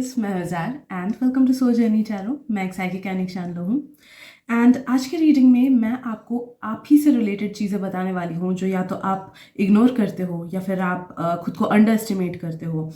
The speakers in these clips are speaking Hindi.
गाइस, मैं हज़ार and welcome to soul journey tarot. मैं एक साइकिक एंड एक शानलो हूँ एंड आज की रीडिंग में मैं आपको आप ही से रिलेटेड चीज़ें बताने वाली हूँ जो या तो आप इग्नोर करते हो या फिर आप खुद को अंडर एस्टिमेट करते हो।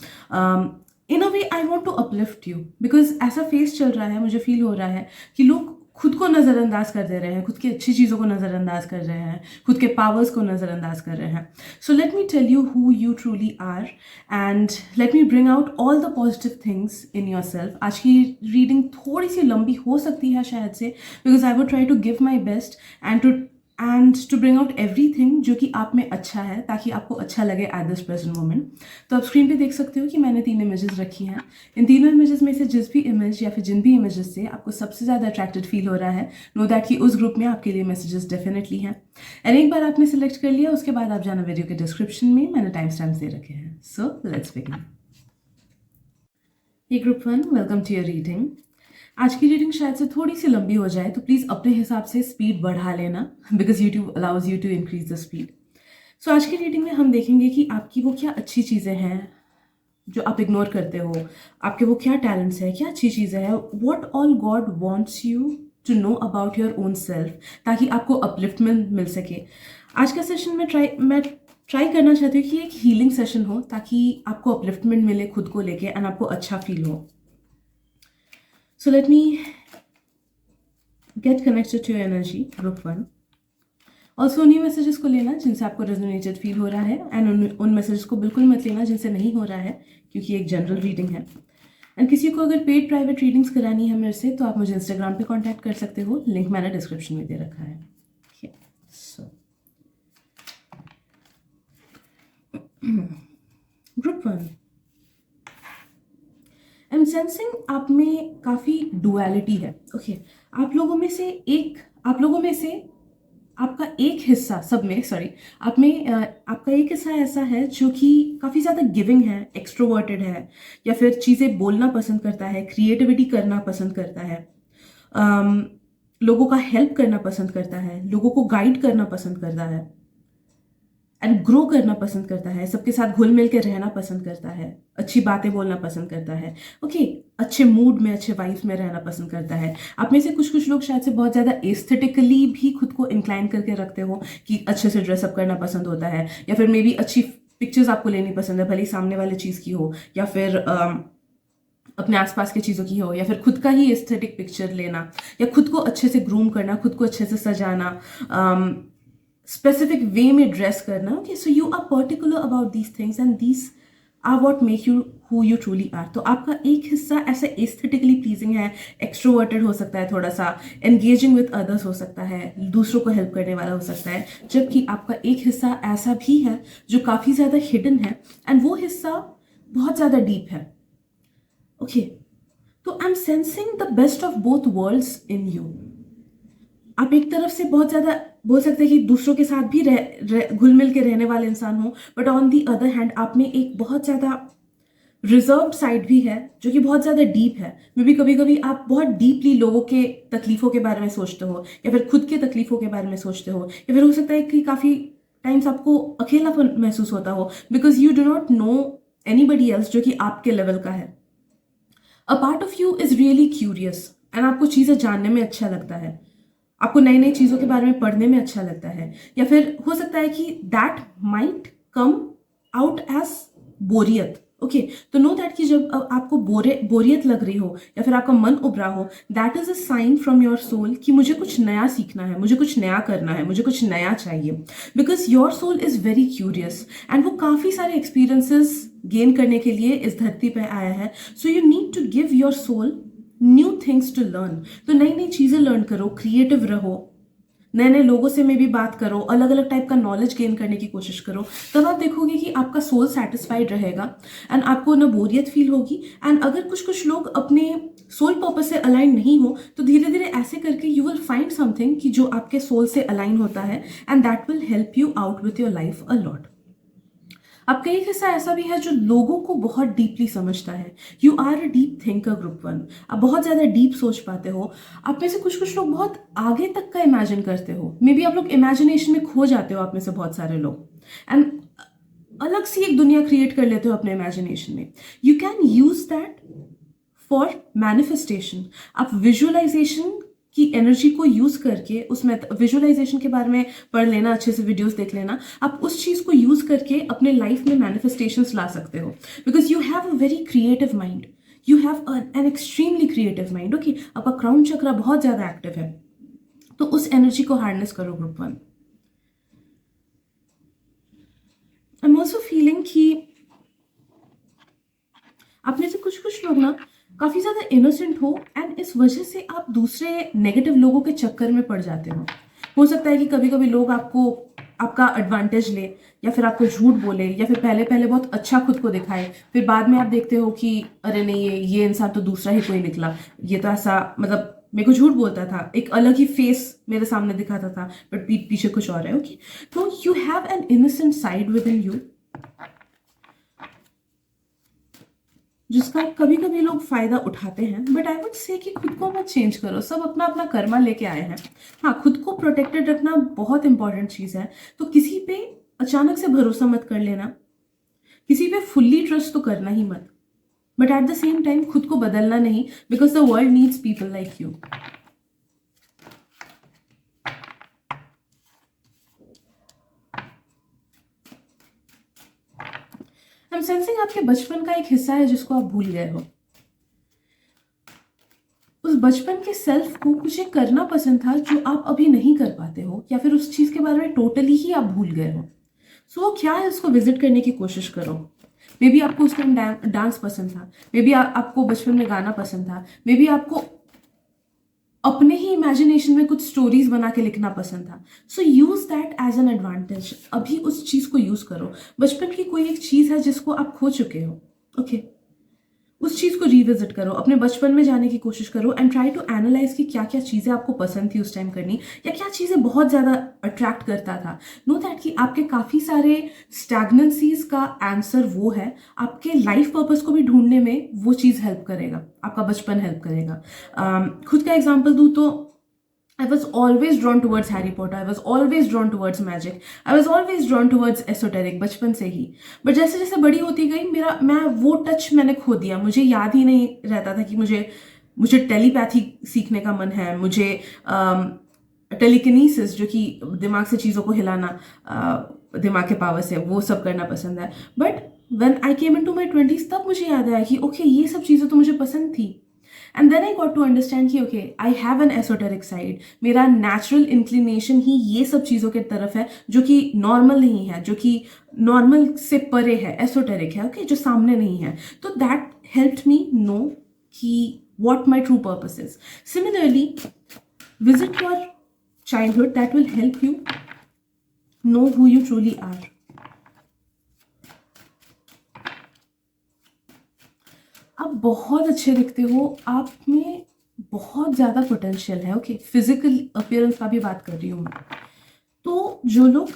In a way I want to uplift you because ऐसा फेस चल रहा है, मुझे फील हो रहा है कि लोग खुद को नज़रअंदाज कर दे रहे हैं, खुद की अच्छी चीज़ों को नज़रअंदाज कर रहे हैं, खुद के पावर्स को नज़रअंदाज कर रहे हैं। So let me tell you who you truly are and let me bring out all the positive things in your self. आज की रीडिंग थोड़ी सी लंबी हो सकती है शायद से, because I would try to give my best and to bring out everything जो कि आप में अच्छा है, ताकि आपको अच्छा लगे एट दिस प्रेजेंट मोमेंट। तो आप स्क्रीन पे देख सकते हो कि मैंने 3 इमेजेस रखी हैं। इन तीनों इमेजेस में से जिस भी इमेज या फिर जिन भी इमेजेस से आपको सबसे ज़्यादा अट्रैक्टेड फील हो रहा है, नो दैट कि उस ग्रुप में आपके लिए मैसेजेस डेफिनेटली हैं। एंड एक बार आपने सिलेक्ट कर लिया, उसके बाद आप जाना वीडियो के डिस्क्रिप्शन में, मैंने टाइम स्टैम्प्स दे रखे हैं। So let's begin. ये group 1, welcome to your reading. आज की रीडिंग शायद से थोड़ी सी लंबी हो जाए, तो प्लीज़ अपने हिसाब से स्पीड बढ़ा लेना, because YouTube allows you to increase the speed. So आज की रीडिंग में हम देखेंगे कि आपकी वो क्या अच्छी चीज़ें हैं जो आप इग्नोर करते हो, आपके वो क्या टैलेंट्स है, क्या अच्छी चीज़ें हैं, what all God wants you to know about your own self, ताकि आपको अपलिफ्टमेंट मिल सके। आज का सेशन में मैं ट्राई करना चाहती हूँ कि एक हीलिंग सेशन हो, ताकि आपको अपलिफ्टमेंट मिले खुद को लेके एंड आपको अच्छा फील हो। So let me get connected to your energy, group 1. Also उन्हीं मैसेजेस को लेना जिनसे आपको रेजोनेटेड फील हो रहा है एंड उन मैसेजेस को बिल्कुल मत लेना जिनसे नहीं हो रहा है, क्योंकि एक जनरल रीडिंग है। एंड किसी को अगर पेड प्राइवेट रीडिंग्स करानी है मेरे से, तो आप मुझे इंस्टाग्राम पे कांटेक्ट कर सकते हो, लिंक मैंने डिस्क्रिप्शन में दे रखा है। ग्रुप 1, आई एम सेंसिंग आप में काफ़ी डुअलिटी है। ओके, आप लोगों में से आपका एक हिस्सा, सब में सॉरी, आप में आपका एक हिस्सा ऐसा है जो कि काफ़ी ज़्यादा गिविंग है, एक्सट्रोवर्टेड है, या फिर चीज़ें बोलना पसंद करता है, क्रिएटिविटी करना पसंद करता है, लोगों का हेल्प करना पसंद करता है, लोगों को गाइड करना पसंद करता है एंड ग्रो करना पसंद करता है, सबके साथ घुल मिल के रहना पसंद करता है, अच्छी बातें बोलना पसंद करता है, ओके, अच्छे मूड में, अच्छे वाइब्स में रहना पसंद करता है। आप में से कुछ लोग शायद से बहुत ज़्यादा एस्थेटिकली भी खुद को इंक्लाइन करके रखते हो कि अच्छे से ड्रेसअप करना पसंद होता है, या फिर मे बी अच्छी पिक्चर्स आपको लेनी पसंद है, भले ही सामने वाले चीज़ की हो या फिर अपने आसपास की चीज़ों की हो, या फिर खुद का ही एस्थेटिक पिक्चर लेना, या खुद को अच्छे से ग्रूम करना, खुद को अच्छे से सजाना, स्पेसिफिक वे में ड्रेस करना। Okay, so you are particular about these things and these are what make you who you truly are. तो आपका एक हिस्सा ऐसे एस्थेटिकली प्लीजिंग है, एक्सट्रोवर्टेड हो सकता है, थोड़ा सा एंगेजिंग विद अदर्स हो सकता है, दूसरों को हेल्प करने वाला हो सकता है, जबकि आपका एक हिस्सा ऐसा भी है जो काफ़ी ज़्यादा हिडन है एंड वो हिस्सा बहुत ज़्यादा डीप है। ओके, तो आई am sensing the best of both worlds in you. आप एक तरफ से बहुत ज़्यादा बोल सकते हैं कि दूसरों के साथ भी घुल मिल के रहने वाले इंसान हो, but on the other hand आप में एक बहुत ज़्यादा रिजर्व्ड साइड भी है जो कि बहुत ज़्यादा डीप है। मे बी कभी कभी आप बहुत डीपली लोगों के तकलीफ़ों के बारे में सोचते हो, या फिर खुद के तकलीफ़ों के बारे में सोचते हो, या फिर हो सकता है कि काफ़ी टाइम्स आपको अकेलापन महसूस होता हो, because you do not know anybody else जो कि आपके लेवल का है। A part of you is really curious and आपको चीज़ें जानने में अच्छा लगता है, आपको नई नई चीज़ों के बारे में पढ़ने में अच्छा लगता है, या फिर हो सकता है कि that might come out as बोरियत। ओके, तो नो दैट कि जब आपको बोरियत लग रही हो या फिर आपका मन उभरा हो, that is a sign from your soul कि मुझे कुछ नया सीखना है, मुझे कुछ नया करना है, मुझे कुछ नया चाहिए, because your soul is very curious and वो काफ़ी सारे एक्सपीरियंसेस गेन करने के लिए इस धरती पर आया है। So you need to give your soul new things to learn. तो नई नई चीज़ें लर्न करो, क्रिएटिव रहो, नए नए लोगों से में भी बात करो, अलग अलग टाइप का नॉलेज गेन करने की कोशिश करो, तब आप देखोगे कि आपका सोल सेटिस्फाइड रहेगा एंड आपको ना बोरियत फील होगी। एंड अगर कुछ लोग अपने सोल पर्पस से अलाइन नहीं हो, तो धीरे धीरे ऐसे करके यू विल फाइंड समथिंग कि जो आपके सोल से अलाइन होता है and that will help you out with your life a lot. आपका एक हिस्सा ऐसा भी है जो लोगों को बहुत डीपली समझता है। You are a deep thinker group 1। आप बहुत ज़्यादा डीप सोच पाते हो। आप में से कुछ लोग बहुत आगे तक का इमेजिन करते हो, मे बी आप लोग इमेजिनेशन में खो जाते हो, आप में से बहुत सारे लोग, एंड अलग सी एक दुनिया क्रिएट कर लेते हो अपने इमेजिनेशन में। You can use that for manifestation. आप विजुअलाइजेशन की एनर्जी को यूज करके, उसमें विजुअलाइजेशन के बारे में पढ़ लेना, अच्छे से वीडियोस देख लेना, आप उस चीज को यूज करके अपने लाइफ में मैनिफेस्टेशंस ला सकते हो, because you have a very creative mind, you have an extremely creative mind. Okay, आपका क्राउन चक्रा बहुत ज्यादा एक्टिव है, तो उस एनर्जी को हार्नेस करो group 1। I am also feeling कि आप में से कुछ कुछ लोग ना काफी ज्यादा इनोसेंट हो, एंड इस वजह से आप दूसरे नेगेटिव लोगों के चक्कर में पड़ जाते हो सकता है कि कभी कभी लोग आपको आपका एडवांटेज ले, या फिर आपको झूठ बोले, या फिर पहले पहले बहुत अच्छा खुद को दिखाए, फिर बाद में आप देखते हो कि अरे नहीं, ये इंसान तो दूसरा ही कोई निकला, ये तो ऐसा मतलब मेरे को झूठ बोलता था, एक अलग ही फेस मेरे सामने दिखाता था, बट पीछे कुछ और है। ओके, तो you have an innocent side with in you, जिसका कभी कभी लोग फायदा उठाते हैं, बट आई वुड से कि खुद को मत चेंज करो, सब अपना अपना कर्मा लेके आए हैं। हाँ, खुद को प्रोटेक्टेड रखना बहुत इंपॉर्टेंट चीज है, तो किसी पे अचानक से भरोसा मत कर लेना, किसी पे फुल्ली ट्रस्ट तो करना ही मत, but at the same time खुद को बदलना नहीं, because the world needs people like you. I am sensing आपके बचपन का एक हिस्सा है जिसको आप भूल गए हो। उस बचपन के सेल्फ को कुछ एक करना पसंद था जो आप अभी नहीं कर पाते हो, या फिर उस चीज के बारे में टोटली ही आप भूल गए हो। सो वो क्या है, उसको विजिट करने की कोशिश करो। मे बी आपको उस टाइम डांस पसंद था, मे बी आपको बचपन में गाना पसंद था, मे बी आपको अपने ही इमेजिनेशन में कुछ स्टोरीज बना के लिखना पसंद था। So use that as an advantage, अभी उस चीज को यूज करो। बचपन की कोई एक चीज है जिसको आप खो चुके हो, ओके, उस चीज को रिविजिट करो, अपने बचपन में जाने की कोशिश करो, एंड ट्राई टू एनालाइज कि क्या क्या चीजें आपको पसंद थी उस टाइम करनी, या क्या चीजें बहुत ज्यादा अट्रैक्ट करता था। नो दैट कि आपके काफी सारे स्टैग्नेंसीज का आंसर वो है, आपके लाइफ पर्पस को भी ढूंढने में वो चीज हेल्प करेगा, आपका बचपन हेल्प करेगा। खुद का एग्जाम्पल दूं तो I was always drawn towards Harry Potter. I was always drawn towards magic. I was always drawn towards esoteric बचपन से ही। बट जैसे जैसे बड़ी होती गई मैं वो टच मैंने खो दिया। मुझे याद ही नहीं रहता था कि मुझे टेलीपैथी सीखने का मन है, मुझे टेलीकिनेसिस जो कि दिमाग से चीज़ों को हिलाना, दिमाग के पावर से, वो सब करना पसंद है। But when I came into my 20s तब मुझे याद आया कि ओके, ये सब चीज़ें तो मुझे पसंद थी। And then I got to understand कि okay, I have an esoteric side, मेरा नेचुरल इंक्लिनेशन ही ये सब चीज़ों के तरफ है जो कि नॉर्मल नहीं है, जो कि नॉर्मल से परे है, एसोटेरिक है, ओके, जो सामने नहीं है। तो दैट हेल्प्ड मी नो कि what my true purpose is. Similarly, visit your childhood, that will help you know who you truly are. आप बहुत अच्छे दिखते हो, आप में बहुत ज़्यादा पोटेंशियल है, ओके, फिजिकल अपीयरेंस का भी बात कर रही हूँ मैं। तो जो लोग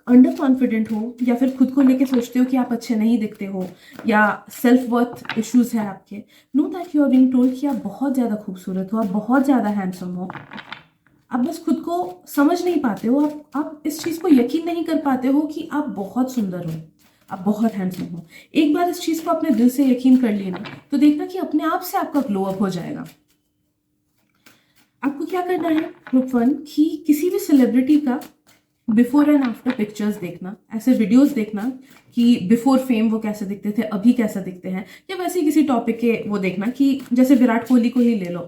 अंडर कॉन्फिडेंट हो, या फिर खुद को लेके सोचते हो कि आप अच्छे नहीं दिखते हो, या सेल्फ वर्थ इश्यूज है आपके, know that you are being told कि आप बहुत ज़्यादा खूबसूरत हो, आप बहुत ज़्यादा हैंडसम हो। आप बस खुद को समझ नहीं पाते हो, आप इस चीज़ को यकीन नहीं कर पाते हो कि आप बहुत सुंदर हो, आप बहुत हैंडसम हो। एक बार इस चीज़ को अपने दिल से यकीन कर लेना, तो देखना कि अपने आप से आपका ग्लो अप हो जाएगा। आपको क्या करना है ग्रुप 1 कि किसी भी सेलिब्रिटी का बिफोर एंड आफ्टर पिक्चर्स देखना, ऐसे वीडियोस देखना कि बिफोर फेम वो कैसे दिखते थे, अभी कैसे दिखते हैं, या वैसे ही किसी टॉपिक के वो देखना कि जैसे विराट कोहली को ही ले लो,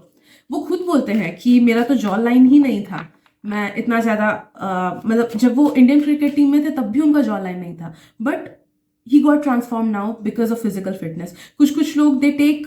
वो खुद बोलते हैं कि मेरा तो जॉ लाइन ही नहीं था, मैं इतना ज़्यादा मतलब जब वो इंडियन क्रिकेट टीम में थे तब भी उनका जॉ लाइन नहीं था, but he got transformed now because of physical fitness. कुछ लोग they take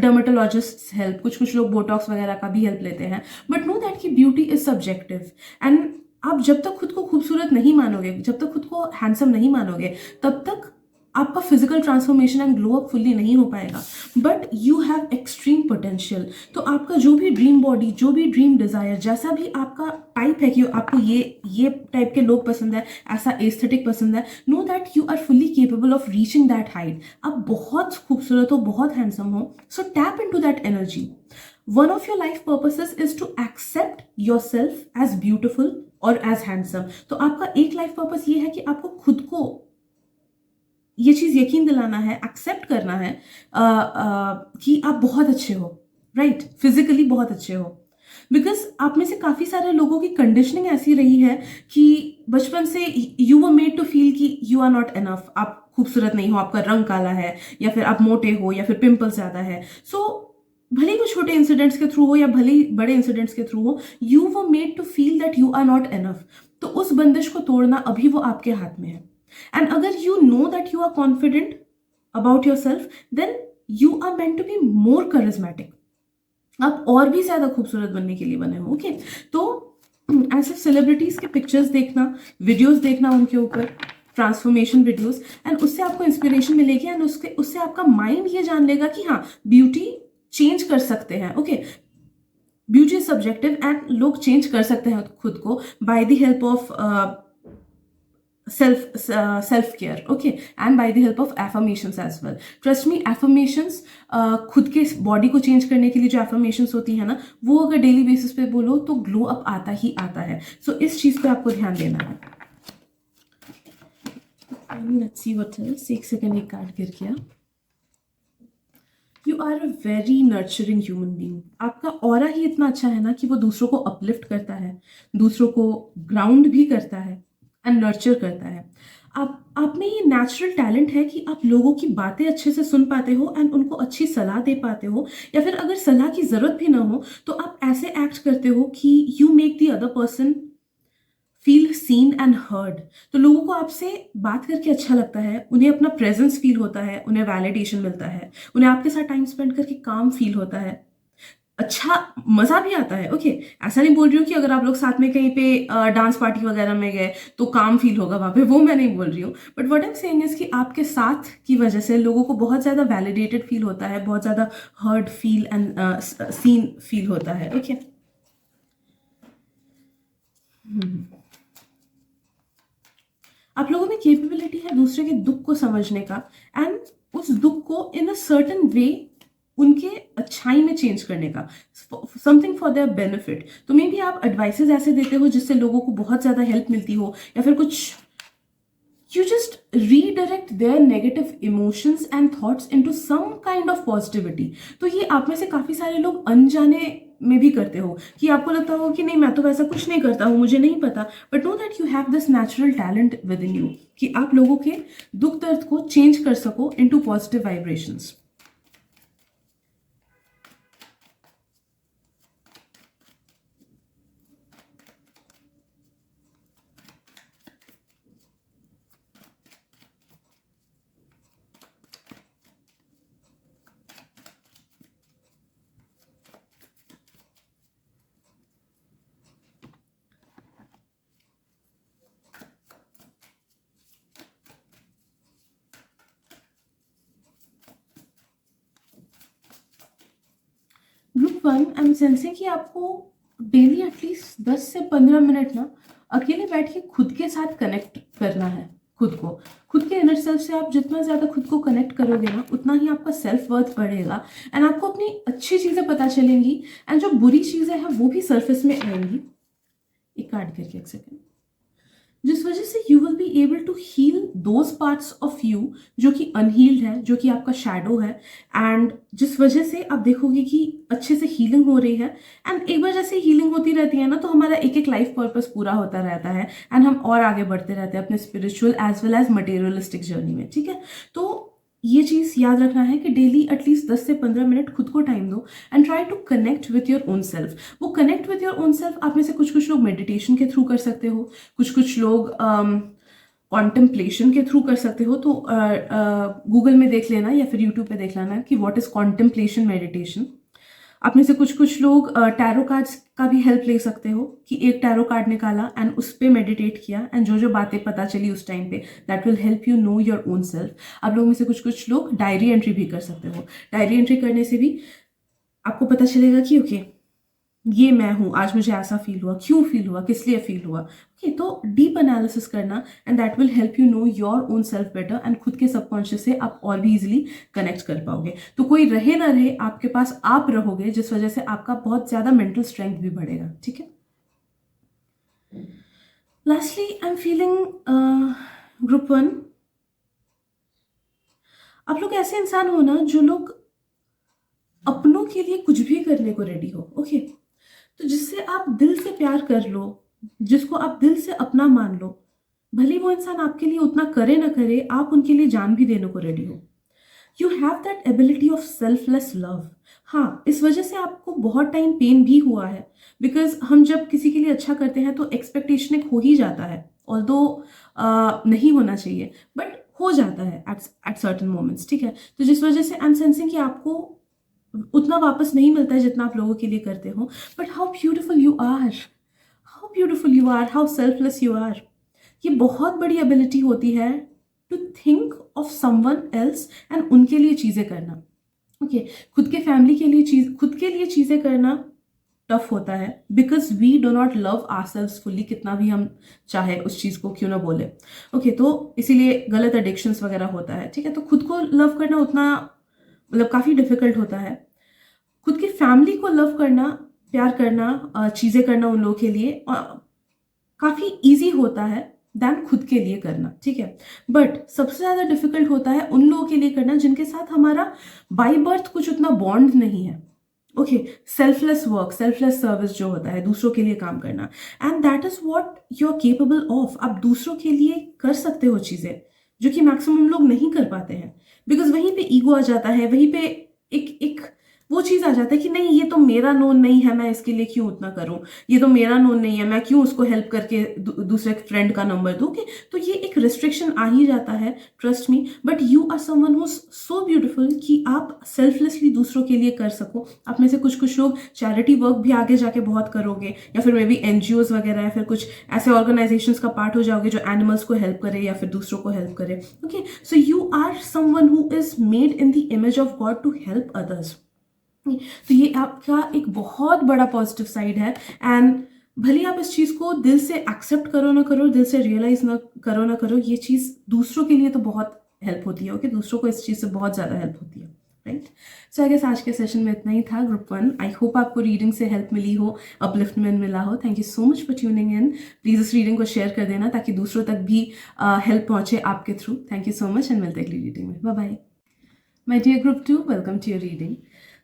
dermatologist's help, कुछ लोग बोटॉक्स वगैरह का भी हेल्प लेते हैं, but know that कि beauty is subjective, and आप जब तक खुद को खूबसूरत नहीं मानोगे, जब तक खुद को हैंडसम नहीं मानोगे, तब तक आपका physical transformation and glow up fully नहीं हो पाएगा। But you have extreme potential, तो आपका जो भी ड्रीम बॉडी, जो भी ड्रीम डिजायर, जैसा भी आपका टाइप है कि आपको ये टाइप के लोग पसंद है, ऐसा एस्थेटिक पसंद है, know that you are fully capable of reaching that height. आप बहुत खूबसूरत हो, बहुत हैंडसम हो, so tap into that energy. One of your life purposes is to accept yourself as beautiful और as handsome. तो आपका एक लाइफ पर्पस ये है कि आपको खुद को ये चीज़ यकीन दिलाना है, एक्सेप्ट करना है कि आप बहुत अच्छे हो, राइट, फिजिकली बहुत अच्छे हो। बिकॉज आप में से काफ़ी सारे लोगों की कंडीशनिंग ऐसी रही है कि बचपन से you were made to feel कि यू आर नॉट इनफ, आप खूबसूरत नहीं हो, आपका रंग काला है, या फिर आप मोटे हो, या फिर पिंपल्स ज़्यादा है। सो भले ही वो छोटे इंसिडेंट्स के थ्रू हो या भले ही बड़े इंसिडेंट्स के थ्रू हो, you were made to feel that you are not enough. तो उस बंदिश को तोड़ना अभी वो आपके हाथ में है। एंड अगर you know that you are confident about yourself, then you are meant to be more charismatic. आप और भी ज्यादा खूबसूरत बनने के लिए बने हो। ओके, तो ऐसे सेलिब्रिटीज के पिक्चर्स देखना, वीडियोस देखना उनके ऊपर, ट्रांसफॉर्मेशन वीडियोस, एंड उससे आपको इंस्पिरेशन मिलेगी, एंड उससे आपका माइंड ये जान लेगा कि हाँ, ब्यूटी चेंज कर सकते हैं। Okay, beauty is subjective and लोग चेंज कर सकते हैं खुद को by the help of self care, okay, and by the help of affirmations as well. Trust me, affirmations खुद के बॉडी को चेंज करने के लिए जो affirmations होती है ना, वो अगर डेली बेसिस पे बोलो तो ग्लो अप आता ही आता है। सो इस चीज पे आपको ध्यान देना है। Let's see what else. एक सेकंड, एक कार्ड गिर गया। You are a very nurturing human being. आपका ऑरा ही इतना अच्छा है ना कि वो दूसरों को अपलिफ्ट करता है, दूसरों को ग्राउंड भी करता है एंड नर्चर करता है। आप में ये नेचुरल टैलेंट है कि आप लोगों की बातें अच्छे से सुन पाते हो एंड उनको अच्छी सलाह दे पाते हो, या फिर अगर सलाह की जरूरत भी ना हो तो आप ऐसे एक्ट करते हो कि you make the other person feel seen and heard. तो लोगों को आपसे बात करके अच्छा लगता है, उन्हें अपना प्रेजेंस फील होता है, उन्हें वैलिडेशन मिलता है, उन्हें आपके साथ टाइम स्पेंड करके काम फील होता है, अच्छा मजा भी आता है। ओके, ऐसा नहीं बोल रही हूँ कि अगर आप लोग साथ में कहीं पे डांस पार्टी वगैरह में गए तो काम फील होगा वहां पे, वो मैं नहीं बोल रही हूँ। But what I am saying is कि आपके साथ की वजह से लोगों को बहुत ज्यादा वैलिडेटेड फील होता है, बहुत ज्यादा heard feel and seen feel होता है। ओके, आप लोगों में कैपेबिलिटी है दूसरे के दुख को समझने का, एंड उस दुख को इन अ सर्टन वे उनके अच्छाई में चेंज करने का, समथिंग फॉर देयर बेनिफिट। तो मे भी आप एडवाइसेस ऐसे देते हो जिससे लोगों को बहुत ज्यादा हेल्प मिलती हो, या फिर कुछ you just redirect their negative emotions and thoughts into some kind of positivity। तो ये आप में से काफी सारे लोग अनजाने में भी करते हो कि आपको लगता हो कि नहीं, मैं तो वैसा कुछ नहीं करता हूँ, मुझे नहीं पता, but know that you have this natural talent with in you कि आप लोगों के दुख दर्द को चेंज कर सको into positive vibrations. Group one, I am sensing कि आपको डेली एटलीस्ट 10 से 15 मिनट ना अकेले बैठ के खुद के साथ कनेक्ट करना है। खुद के इनर सेल्फ से आप जितना ज़्यादा खुद को कनेक्ट करोगे ना, उतना ही आपका सेल्फ वर्थ बढ़ेगा, एंड आपको अपनी अच्छी चीज़ें पता चलेंगी, एंड जो बुरी चीज़ें हैं वो भी सरफेस में आएंगी। एक कार्ड करके, एक सेकेंड। जिस वजह से you will be able to heal those parts of you जो कि अनहील्ड है, जो कि आपका शैडो है, एंड जिस वजह से आप देखोगे कि अच्छे से हीलिंग हो रही है। एंड एक बार जैसे हीलिंग होती रहती है ना, तो हमारा एक एक लाइफ पर्पस पूरा होता रहता है, एंड हम और आगे बढ़ते रहते हैं अपने spiritual as well as materialistic journey में। ठीक है, तो ये चीज़ याद रखना है कि डेली एटलीस्ट 10 से 15 मिनट खुद को टाइम दो and try to connect with your own self. वो connect with your own self आप में से कुछ लोग मेडिटेशन के थ्रू कर सकते हो, कुछ लोग कॉन्टेम्पलेशन के थ्रू कर सकते हो। तो गूगल में देख लेना या फिर यूट्यूब पे देख लेना कि व्हाट इज कॉन्टेम्पलेशन मेडिटेशन। आप में से कुछ लोग टैरो कार्ड्स का भी हेल्प ले सकते हो कि एक टैरो कार्ड निकाला एंड उस पर मेडिटेट किया, एंड जो बातें पता चली उस टाइम पे, that will help you know your own self. आप लोगों में से कुछ लोग डायरी एंट्री भी कर सकते हो। डायरी एंट्री करने से भी आपको पता चलेगा कि ओके, ये मैं हूँ, आज मुझे ऐसा फील हुआ, क्यों फील हुआ, किस लिए फील हुआ। ओके, तो डीप एनालिसिस करना, and that will help you know your own self better, and खुद के सबकॉन्शियस से आप और भी इजीली कनेक्ट कर पाओगे। तो कोई रहे ना रहे, आपके पास आप रहोगे, जिस वजह से आपका बहुत ज्यादा मेंटल स्ट्रेंथ भी बढ़ेगा। ठीक है, lastly I am feeling group one, आप लोग ऐसे इंसान हो ना जो लोग अपनों के लिए कुछ भी करने को रेडी हो। ओके, तो जिससे आप दिल से प्यार कर लो, जिसको आप दिल से अपना मान लो, भले वो इंसान आपके लिए उतना करे ना करे, आप उनके लिए जान भी देने को रेडी हो। You have that ability of selfless love. हाँ, इस वजह से आपको बहुत टाइम पेन भी हुआ है, बिकॉज हम जब किसी के लिए अच्छा करते हैं तो एक्सपेक्टेशन एक हो ही जाता है, ऑल्दो नहीं होना चाहिए, बट हो जाता है एट सर्टन मोमेंट्स, ठीक है। तो जिस वजह से आई एम सेंसिंग कि आपको उतना वापस नहीं मिलता है जितना आप लोगों के लिए करते हो। But how beautiful you are, how beautiful you are, how selfless you are. ये बहुत बड़ी एबिलिटी होती है, to think of someone else and उनके लिए चीज़ें करना। ओके, खुद के फैमिली के लिए खुद के लिए चीज़ें करना टफ होता है, because we do not love ourselves fully, कितना भी हम चाहे उस चीज़ को क्यों ना बोले। ओके, तो इसीलिए गलत एडिक्शंस वगैरह होता है, ठीक है। तो खुद को लव करना उतना मतलब काफ़ी डिफिकल्ट होता है। खुद की फैमिली को लव करना, प्यार करना, चीज़ें करना उन लोगों के लिए काफ़ी ईजी होता है दैन खुद के लिए करना, ठीक है। बट सबसे ज़्यादा डिफिकल्ट होता है उन लोगों के लिए करना जिनके साथ हमारा बाय बर्थ कुछ उतना बॉन्ड नहीं है। Okay, selfless work, selfless service जो होता है, दूसरों के लिए काम करना, and that is what you are capable of. आप दूसरों के लिए कर सकते हो चीज़ें जो कि मैक्सिमम लोग नहीं कर पाते हैं, बिकॉज वहीं पे ईगो आ जाता है, वहीं पे एक एक वो चीज़ आ जाता है कि नहीं, ये तो मेरा नोन नहीं है, मैं इसके लिए क्यों उतना करूं, ये तो मेरा नोन नहीं है, मैं क्यों उसको हेल्प करके दूसरे फ्रेंड का नंबर दूं। कि तो ये एक रिस्ट्रिक्शन आ ही जाता है, trust me. But you are someone who so beautiful कि आप सेल्फलेसली दूसरों के लिए कर सको। आप में से कुछ कुछ लोग चैरिटी वर्क भी आगे जाके बहुत करोगे, या फिर मे बी एनजीओज वगैरह, या फिर कुछ ऐसे ऑर्गेनाइजेशंस का पार्ट हो जाओगे जो एनिमल्स को हेल्प करे या फिर दूसरों को हेल्प करे। Okay, so you are someone who is made in the image of God to help others. तो ये आपका एक बहुत बड़ा पॉजिटिव साइड है। एंड भले आप इस चीज़ को दिल से एक्सेप्ट करो ना करो, दिल से रियलाइज ना करो, ये चीज़ दूसरों के लिए तो बहुत हेल्प होती है। ओके, दूसरों को इस चीज़ से बहुत ज़्यादा हेल्प होती है, राइट। सो आई गेस आज के सेशन में इतना ही था, ग्रुप 1। आई होप आपको रीडिंग से हेल्प मिली हो, अपलिफ्टमेंट मिला हो। Thank you so much for tuning in. Please इस रीडिंग को शेयर कर देना ताकि दूसरों तक भी हेल्प पहुंचे आपके थ्रू। Thank you so much and मिलते हैं अगली रीडिंग में। Bye bye. My dear group 2, welcome to your reading.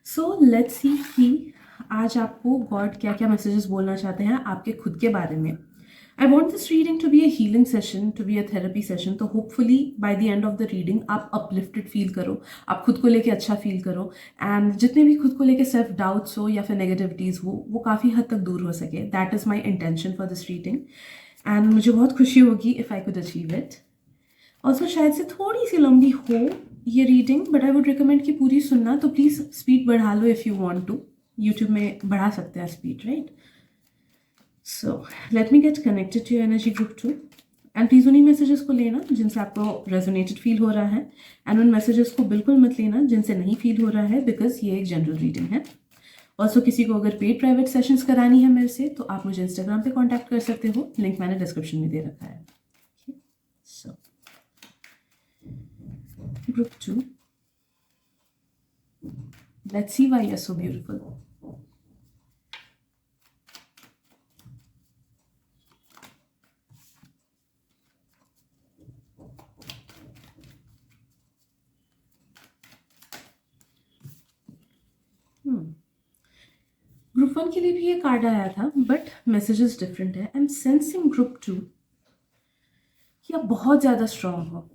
So let's see कि आज आपको गॉड क्या क्या मैसेजेस बोलना चाहते हैं आपके खुद के बारे में। I want this reading to be a healing session, to be a therapy session. तो hopefully by the end of the reading आप अपलिफ्टेड फील करो, आप खुद को लेके अच्छा फील करो, एंड जितने भी खुद को लेके सेल्फ डाउट्स हो या फिर नेगेटिविटीज़ हो वो काफ़ी हद तक दूर हो सके। That is my intention for this reading, and मुझे बहुत खुशी होगी if I could achieve it. Also शायद से थोड़ी सी लंबी हो ये reading, but I would recommend कि पूरी सुनना। तो प्लीज़ स्पीड बढ़ा लो if you want to. YouTube में बढ़ा सकते हैं speed, right. So let me get connected to your energy group 2, and please उन्हीं मैसेजेस को लेना जिनसे आपको रेजोनेटेड फील हो रहा है, एंड उन मैसेजेस को बिल्कुल मत लेना जिनसे नहीं फील हो रहा है, बिकॉज ये एक जनरल रीडिंग है। ऑल्सो किसी को अगर पेड प्राइवेट सेशंस करानी है मेरे से तो आप मुझे इंस्टाग्राम पे कांटेक्ट कर सकते हो, लिंक मैंने डिस्क्रिप्शन में दे रखा है। सो Group 2. Let's see why you're so beautiful. Group 1 के लिए भी ये कार्ड आया था, बट मैसेजेस डिफरेंट है। आई एम सेंसिंग ग्रुप 2 कि आप बहुत ज़्यादा स्ट्रांग हो।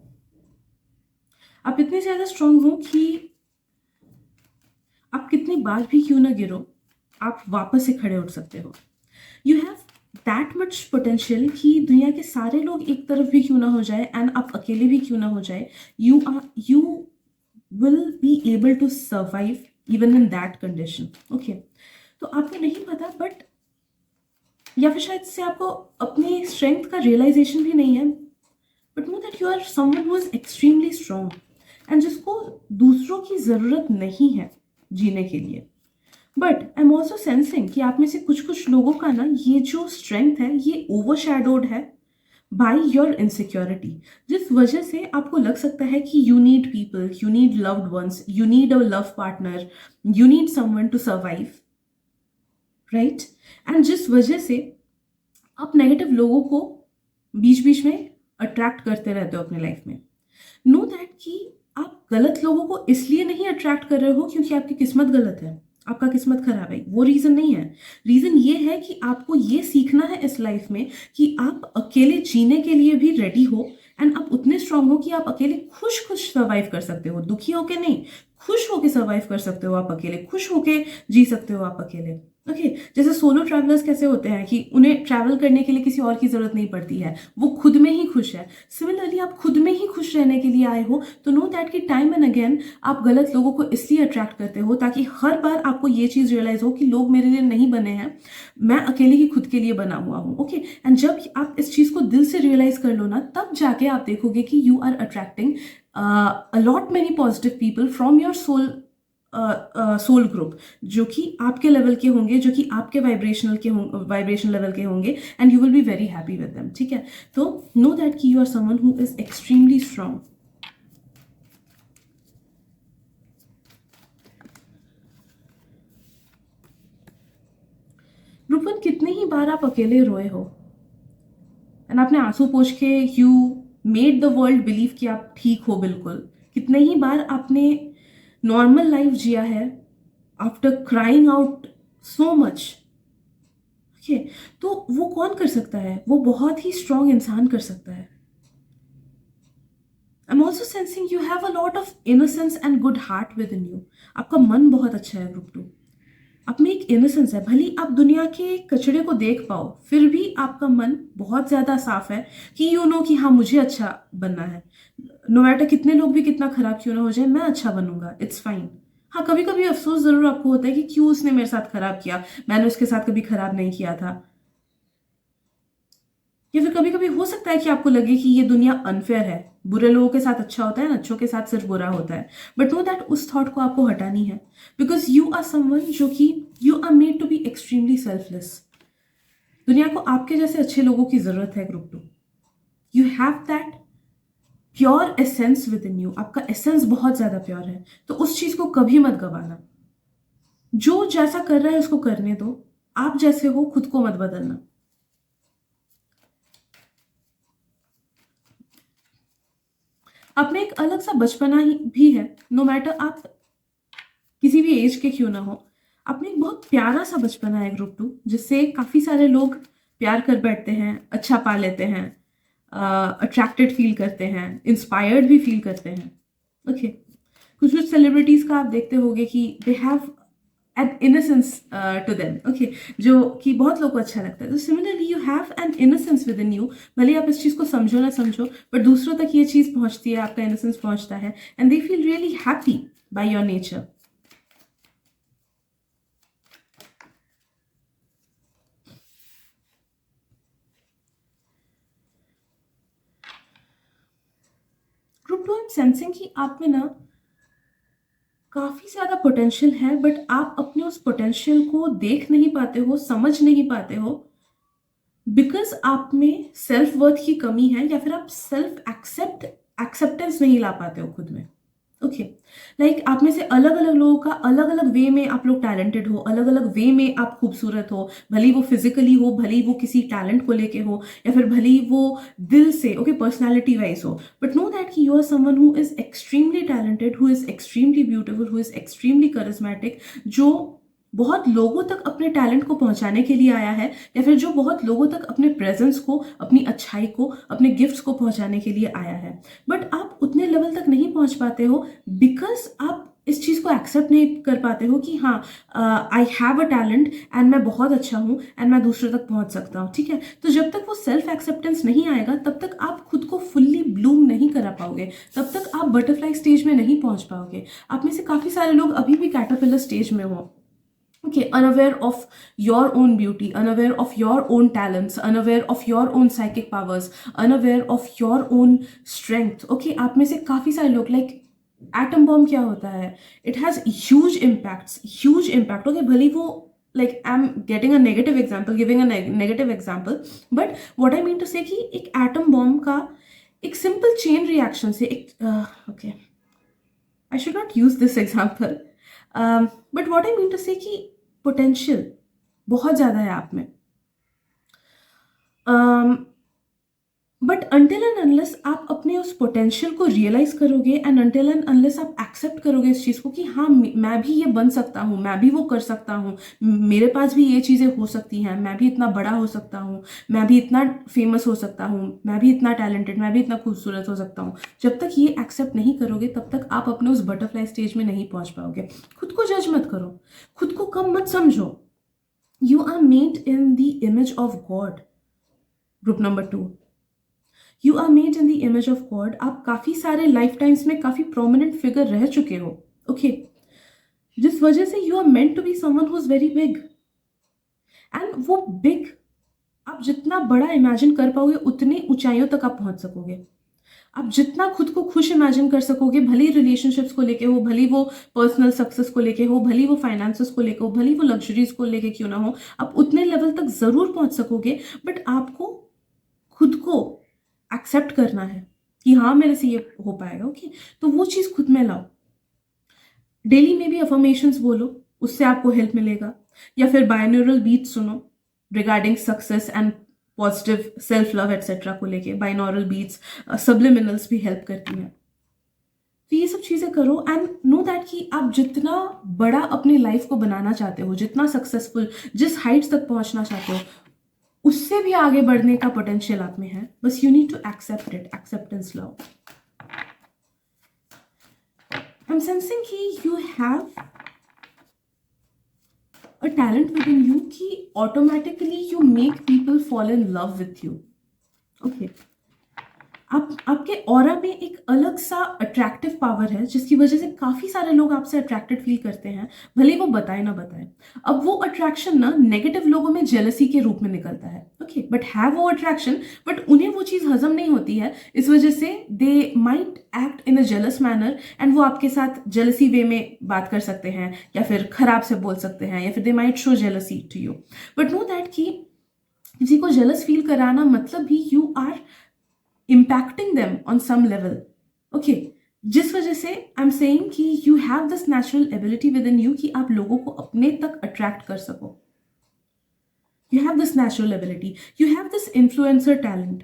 आप इतने ज़्यादा स्ट्रांग हो कि आप कितनी बार भी क्यों ना गिरो, आप वापस से खड़े उठ सकते हो। You have that much potential कि दुनिया के सारे लोग एक तरफ भी क्यों ना हो जाए एंड आप अकेले भी क्यों ना हो जाए, you will be able to survive even in that condition. Okay, तो आपको नहीं पता, बट या फिर शायद से आपको अपनी स्ट्रेंथ का रियलाइजेशन भी नहीं है, but know that you are someone who is extremely strong, and जिसको दूसरों की ज़रूरत नहीं है जीने के लिए। But I am also sensing कि आप में से कुछ कुछ लोगों का ना ये जो स्ट्रेंथ है ये ओवरशैडोड है बाय योर इनसिक्योरिटी, जिस वजह से आपको लग सकता है कि you need people, you need loved ones, you need a love partner, you need someone to survive, right. And जिस वजह से आप नेगेटिव लोगों को बीच बीच में अट्रैक्ट करते रहते हो अपने लाइफ में। नो दैट कि आप गलत लोगों को इसलिए नहीं अट्रैक्ट कर रहे हो क्योंकि आपकी किस्मत गलत है, आपका किस्मत खराब है, वो रीज़न नहीं है। रीज़न ये है कि आपको ये सीखना है इस लाइफ में कि आप अकेले जीने के लिए भी रेडी हो, एंड आप उतने स्ट्रांग हो कि आप अकेले खुश खुश सर्वाइव कर सकते हो, दुखी होके नहीं, खुश होके सर्वाइव कर सकते हो आप अकेले, खुश होके जी सकते हो आप अकेले। ओके जैसे सोलो ट्रैवलर्स कैसे होते हैं कि उन्हें ट्रैवल करने के लिए किसी और की ज़रूरत नहीं पड़ती है, वो खुद में ही खुश है। सिमिलरली आप खुद में ही खुश रहने के लिए आए हो तो नो दैट कि टाइम एंड अगेन आप गलत लोगों को इसलिए अट्रैक्ट करते हो ताकि हर बार आपको ये चीज़ रियलाइज हो कि लोग मेरे लिए नहीं बने हैं, मैं अकेले ही खुद के लिए बना हुआ हूँ। ओके एंड जब आप इस चीज़ को दिल से रियलाइज कर लो ना, तब जाके आप देखोगे कि you are attracting a lot many positive people from your soul group, जो कि आपके लेवल के होंगे, जो कि आपके वाइब्रेशन लेवल के होंगे, and you will be very happy with them. ठीक है, तो नो दैट कि you are someone who is extremely strong. Group one, कितने ही बार आप अकेले रोए हो एंड आपने आंसू पोंछ के you made the world believe कि आप ठीक हो बिल्कुल। कितने ही बार आपने नॉर्मल लाइफ जिया है after crying out so much. Okay तो वो कौन कर सकता है? वो बहुत ही स्ट्रांग इंसान कर सकता है। आई am also sensing you have a lot of innocence and good heart with in you. आपका मन बहुत अच्छा है ग्रुप टू, आप में एक इनोसेंस है। भले आप दुनिया के कचड़े को देख पाओ फिर भी आपका मन बहुत ज़्यादा साफ है कि यू नो कि हाँ मुझे अच्छा बनना है, नो मैटर कितने लोग भी कितना खराब क्यों ना हो जाए मैं अच्छा बनूंगा, इट्स फाइन। हाँ कभी कभी अफसोस ज़रूर आपको होता है कि क्यों उसने मेरे साथ खराब किया, मैंने उसके साथ कभी खराब नहीं किया था। या फिर कभी कभी हो सकता है कि आपको लगे कि ये दुनिया अनफेयर है, बुरे लोगों के साथ अच्छा होता है, अच्छों के साथ सिर्फ बुरा होता है। बट नो दैट उस थॉट को आपको हटानी है, बिकॉज यू आर समवन जो कि you are made to be extremely selfless. दुनिया को आपके जैसे अच्छे लोगों की जरूरत है group two. You have that pure essence within you, आपका एसेंस बहुत ज्यादा प्योर है, तो उस चीज को कभी मत गवाना। जो जैसा कर रहा है उसको करने दो, आप जैसे हो खुद को मत बदलना। आप में एक अलग सा बचपना ही भी है, नो मैटर आप किसी भी एज के क्यों ना हो। आप में एक बहुत प्यारा सा बचपना है ग्रुप टू, जिससे काफी सारे लोग प्यार कर बैठते हैं, अच्छा पा लेते हैं, अट्रैक्टेड फील करते हैं, इंस्पायर्ड भी फील करते हैं। ओके कुछ कुछ सेलिब्रिटीज का आप देखते होंगे कि they have an innocence to them. Okay जो कि बहुत लोगों को अच्छा लगता है। तो similarly you have an innocence within you, भले आप इस चीज़ को समझो ना समझो, बट दूसरों तक ये चीज़ पहुंचती है, आपका इनोसेंस पहुंचता है, and they feel really happy by your nature. Group two, I am sensing कि आप में ना काफ़ी ज़्यादा पोटेंशियल है, बट आप अपने उस पोटेंशियल को देख नहीं पाते हो, समझ नहीं पाते हो, बिकॉज आप में सेल्फ वर्थ की कमी है, या फिर आप सेल्फ एक्सेप्टेंस नहीं ला पाते हो खुद में। ओके लाइक आप में से अलग अलग लोगों का अलग अलग वे में आप लोग टैलेंटेड हो, अलग अलग वे में आप खूबसूरत हो, भले ही वो फिजिकली हो, भले ही वो किसी टैलेंट को लेके हो, या फिर भले ही वो दिल से ओके पर्सनैलिटी वाइज हो, बट नो दैट कि you are someone who is extremely talented, who is extremely beautiful, who is extremely charismatic, जो बहुत लोगों तक अपने टैलेंट को पहुंचाने के लिए आया है, या फिर जो बहुत लोगों तक अपने प्रेजेंस को, अपनी अच्छाई को, अपने गिफ्ट्स को पहुंचाने के लिए आया है। बट आप उतने लेवल तक नहीं पहुंच पाते हो बिकॉज आप इस चीज़ को एक्सेप्ट नहीं कर पाते हो कि हाँ I have a talent and मैं बहुत अच्छा हूँ एंड मैं दूसरे तक पहुंच सकता हूँ। ठीक है, तो जब तक वो सेल्फ एक्सेप्टेंस नहीं आएगा तब तक आप खुद को फुल्ली ब्लूम नहीं करा पाओगे, तब तक आप बटरफ्लाई स्टेज में नहीं पहुंच पाओगे। आप में से काफ़ी सारे लोग अभी भी कैटरपिलर स्टेज में हो, okay, unaware of your own beauty, unaware of your own talents, unaware of your own psychic powers, unaware of your own strength। okay, आप में से काफी सारे लोग लाइक एटम बॉम्ब क्या होता है, it has huge impacts, huge impact. Okay भले वो like I'm getting a negative example, giving a negative example, but what I mean to say कि एक एटम बॉम्ब का एक सिंपल चेन रिएक्शन से एक okay, I should not use this example, but what I mean to say कि पोटेंशियल बहुत ज़्यादा है आप में। बट अनटिल एंड अनलेस आप अपने उस पोटेंशियल को रियलाइज करोगे एंड अनटिल एंड अनलेस आप एक्सेप्ट करोगे इस चीज़ को कि हाँ मैं भी ये बन सकता हूँ, मैं भी वो कर सकता हूँ, मेरे पास भी ये चीज़ें हो सकती हैं, मैं भी इतना बड़ा हो सकता हूँ, मैं भी इतना फेमस हो सकता हूँ, मैं भी इतना टैलेंटेड, मैं भी इतना खूबसूरत हो सकता हूँ, जब तक ये एक्सेप्ट नहीं करोगे तब तक आप अपने उस बटरफ्लाई स्टेज में नहीं पहुँच पाओगे। खुद को जज मत करो, खुद को कम मत समझो। You are made in the image of God. Group number 2, you are made in the image of God. आप काफ़ी सारे लाइफ टाइम्स में काफ़ी प्रोमिनेंट फिगर रह चुके हो, ओके जिस वजह से you are meant to be someone who is very big. And वो बिग आप जितना बड़ा इमेजिन कर पाओगे उतनी ऊंचाइयों तक आप पहुंच सकोगे। आप जितना खुद को खुश इमेजिन कर सकोगे, भले ही रिलेशनशिप्स को लेके हो, भले वो पर्सनल सक्सेस को लेके हो, भले वो फाइनेंसेस को लेके हो, भले वो लग्जरीज को लेके क्यों ना हो, आप उतने लेवल तक जरूर पहुंच सकोगे। बट आपको खुद को एक्सेप्ट करना है कि हाँ मेरे से ये हो पाएगा, ओके तो वो चीज़ खुद में लाओ। डेली में भी अफर्मेशंस बोलो, उससे आपको हेल्प मिलेगा। या फिर बायनोरल बीट सुनो regarding success and positive self love etcetera को लेके। बायनोरल बीट्स, सब्लिमिनल्स भी हेल्प करती हैं। तो ये सब चीज़ें करो एंड नो दैट कि आप जितना बड़ा अपनी लाइफ को बनाना चाहते हो, जितना सक्सेसफुल, जिस हाइट्स तक पहुंचना चाहते हो, उससे भी आगे बढ़ने का पोटेंशियल आप में है। बस you need to accept it, acceptance लाओ। I'm sensing कि you have a talent within you कि automatically you make people fall in love with you. Okay. आपके ऑरा में एक अलग सा अट्रैक्टिव पावर है जिसकी वजह से काफी सारे लोग आपसे अट्रैक्टेड फील करते हैं, भले वो बताए ना बताए। अब वो अट्रैक्शन ना नेगेटिव लोगों में जेलसी के रूप में निकलता है, ओके बट है वो अट्रैक्शन, बट उन्हें वो चीज हजम नहीं होती है। इस वजह से they might act in a jealous manner and वो आपके साथ जेलसी वे में बात कर सकते हैं या फिर खराब से बोल सकते हैं या फिर they might show jealousy to you. But know that कि किसी को जेलस फील कराना मतलब भी you are impacting them on some level, okay जिस वजह से I am saying that you have this natural ability within you कि आप लोगों को अपने तक अट्रैक्ट कर सको। You have this natural ability, you have this influencer talent.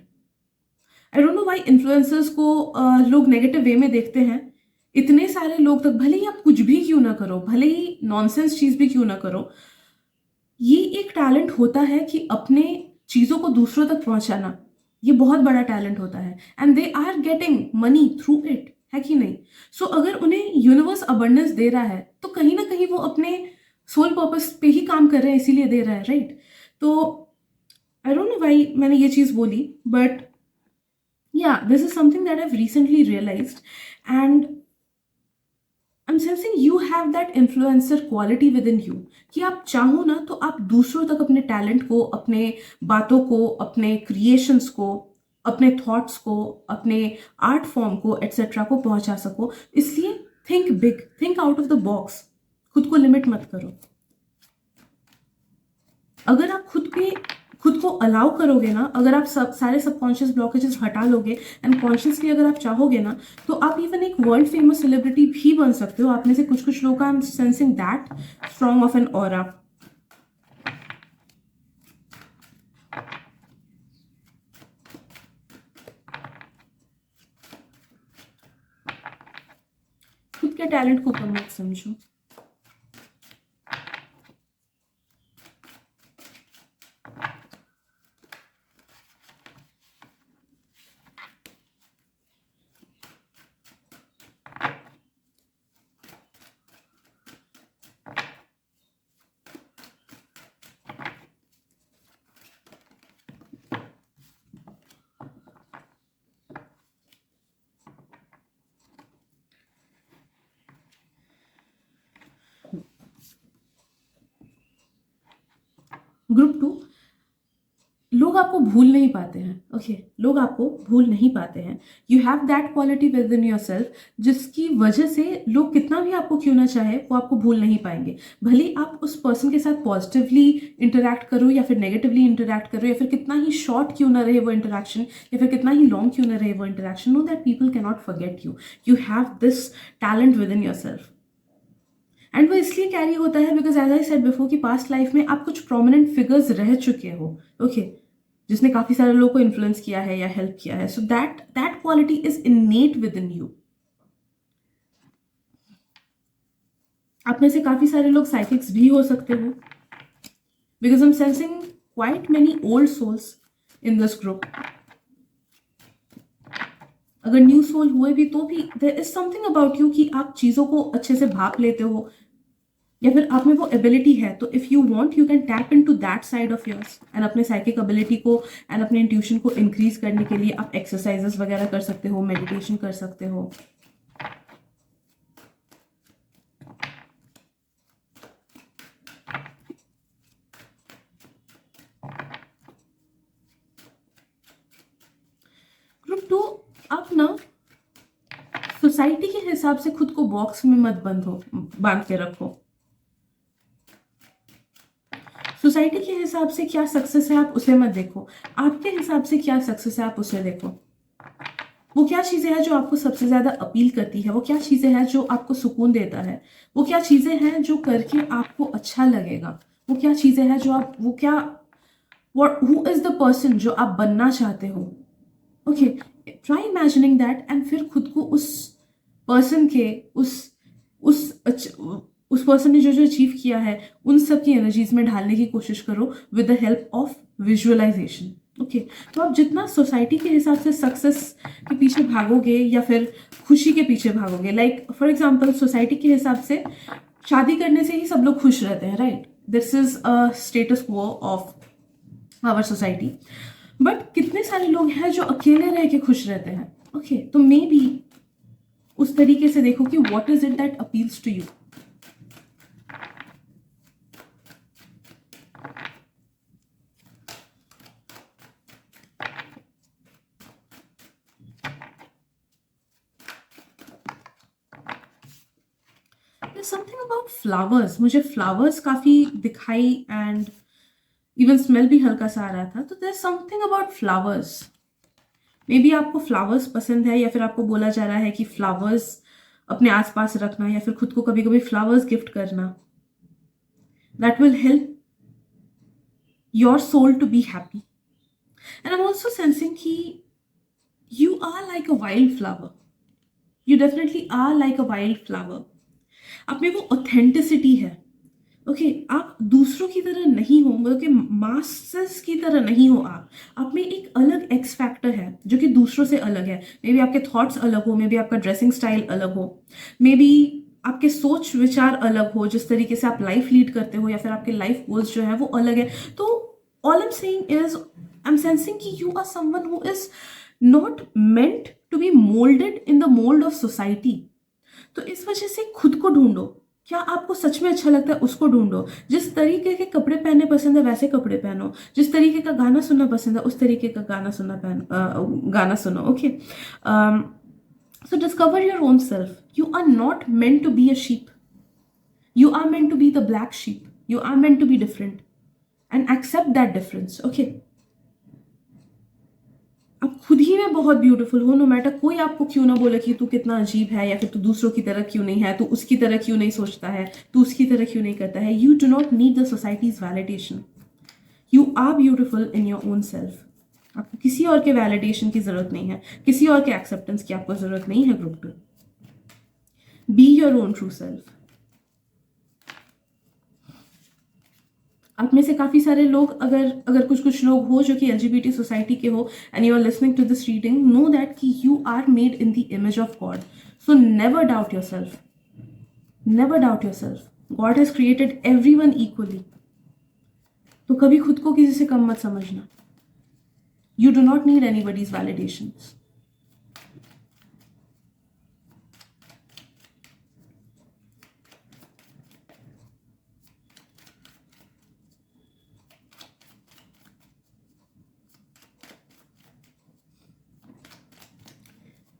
I don't know why influencers को लोग नेगेटिव वे में देखते हैं। इतने सारे लोग तक, भले ही आप कुछ भी क्यों ना करो, भले ही नॉनसेंस चीज भी क्यों ना करो, ये एक टैलेंट होता है कि अपने चीजों को दूसरों तक पहुंचाना, ये बहुत बड़ा टैलेंट होता है and they are getting money through it, है कि नहीं। सो अगर उन्हें यूनिवर्स अबंडेंस दे रहा है तो कहीं ना कहीं वो अपने सोल पर्पस पे ही काम कर रहे हैं, इसीलिए दे रहा है, राइट। तो आई डोंट नो व्हाई मैंने ये चीज़ बोली, but yeah this is something that I have recently realised and I am sensing you have that influencer quality within you कि आप चाहो ना तो आप दूसरों तक अपने टैलेंट को, अपने बातों को, अपने क्रिएशंस को, अपने थॉट्स को, अपने आर्ट फॉर्म को एटसेट्रा को पहुंचा सको। इसलिए think big, think out of the box, खुद को लिमिट मत करो। अगर आप खुद को अलाउ करोगे ना, अगर आप सारे सबकॉन्शियस ब्लॉकेजेस हटा लोगे एंड कॉन्शियसली अगर आप चाहोगे ना, तो आप इवन एक वर्ल्ड फेमस सेलिब्रिटी भी बन सकते हो। आप में से कुछ लोग, I am sensing that strong of an aura. खुद के टैलेंट को कम मत समझो। ग्रुप 2, लोग आपको भूल नहीं पाते हैं, ओके लोग आपको भूल नहीं पाते हैं। You have that quality with in your self जिसकी वजह से लोग कितना भी आपको क्यों ना चाहे वो आपको भूल नहीं पाएंगे। भले आप उस पर्सन के साथ पॉजिटिवली इंटरैक्ट करो या फिर नेगेटिवली इंटरैक्ट करो, या फिर कितना ही शॉर्ट क्यों ना रहे वो इंटरैक्शन, या फिर कितना ही लॉन्ग क्यों ना रहे वो interaction, know that people can not forget you. You have this talent with in your self and वो इसलिए कैरी होता है because as I said before कि पास्ट लाइफ में आप कुछ प्रोमिनेंट फिगर्स रह चुके हो, ओके जिसने काफी सारे लोगों को इन्फ्लुएंस किया है या हेल्प किया है. So that that quality is इनेट with in you. आप में से काफी सारे लोग साइकिक्स भी हो सकते हो, because I am sensing quite many old souls in this group. अगर न्यू सोल हुए भी तो भी there is something about you कि आप चीजों को अच्छे से भाप लेते हो, या फिर आप में वो एबिलिटी है. तो if you want you can tap into that side of yours and अपने साइकिक एबिलिटी को एंड अपने इंट्यूशन को इंक्रीज करने के लिए आप एक्सरसाइजेस वगैरह कर सकते हो, मेडिटेशन कर सकते हो. ग्रुप 2, आप ना सोसाइटी के हिसाब से खुद को बॉक्स में मत बांध के रखो. सोसाइटी के हिसाब से क्या सक्सेस है आप उसे मत देखो, आपके हिसाब से क्या सक्सेस है आप उसे देखो. वो क्या चीजें हैं जो आपको सबसे ज्यादा अपील करती है, वो क्या चीजें हैं जो आपको सुकून देता है, वो क्या चीजें हैं जो करके आपको अच्छा लगेगा, वो क्या चीजें हैं जो आप वो क्या हु इज द पर्सन जो आप बनना चाहते हो. Okay, try imagining that and फिर खुद को उस पर्सन के उस पर्सन ने जो जो अचीव किया है उन सब की एनर्जीज में ढालने की कोशिश करो with the help of visualisation. Okay, तो आप जितना सोसाइटी के हिसाब से सक्सेस के पीछे भागोगे या फिर खुशी के पीछे भागोगे, लाइक फॉर एग्जाम्पल सोसाइटी के हिसाब से शादी करने से ही सब लोग खुश रहते हैं, right? This is a status quo of our society. But कितने सारे लोग हैं जो अकेले रह के खुश रहते हैं. ओके, तो मे बी उस तरीके से देखो कि what is it that appeals to you. Something about flowers, मुझे फ्लावर्स काफी दिखाई एंड इवन स्मेल भी हल्का सा आ रहा था. तो there something about flowers. Maybe आपको फ्लावर्स पसंद है या फिर आपको बोला जा रहा है कि फ्लावर्स अपने आसपास रखना या फिर खुद को कभी कभी फ्लावर्स गिफ्ट करना, that will help your soul to be happy. And I am also sensing कि you are like a wild flower. You definitely are like a wild flower. आप में वो ऑथेंटिसिटी है. ओके, आप दूसरों की तरह नहीं हो, मतलब कि मास्टर्स की तरह नहीं हो. आप में एक अलग एक्स फैक्टर है जो कि दूसरों से अलग है. मे बी आपके थॉट्स अलग हो, मे बी आपका ड्रेसिंग स्टाइल अलग हो, मे बी आपके सोच विचार अलग हो, जिस तरीके से आप लाइफ लीड करते हो या फिर आपके लाइफ गोल्स जो है वो अलग है. तो all I am saying is I am sensing कि you are someone who is not meant to be moulded in the mould of society. तो इस वजह से खुद को ढूंढो. क्या आपको सच में अच्छा लगता है उसको ढूंढो. जिस तरीके के कपड़े पहनने पसंद है वैसे कपड़े पहनो. जिस तरीके का गाना सुनना पसंद है उस तरीके का गाना सुनो. Okay, so discover your own self. You are not meant to be a sheep. You are meant to be the black sheep. You are meant to be different and accept that difference. Okay, आप खुद ही में बहुत ब्यूटीफुल हो. नो मैटर कोई आपको क्यों ना बोले कि तू कितना अजीब है या फिर तू दूसरों की तरह क्यों नहीं है, तू उसकी तरह क्यों नहीं सोचता है, तू उसकी तरह क्यों नहीं करता है. You do not need the society's validation. You are beautiful in your own self. आपको किसी और के वैलिडेशन की जरूरत नहीं है, किसी और के एक्सेप्टेंस की आपको जरूरत नहीं है. Group 2, be your own true self. आप में से काफी सारे लोग अगर कुछ लोग हो जो कि एलजीबीटी सोसाइटी के हो and you are listening to this reading, know that कि you are made in the image of God. So never doubt your self. Never doubt your self. God has created everyone equally. तो कभी खुद को किसी से कम मत समझना. You do not need anybody's validations.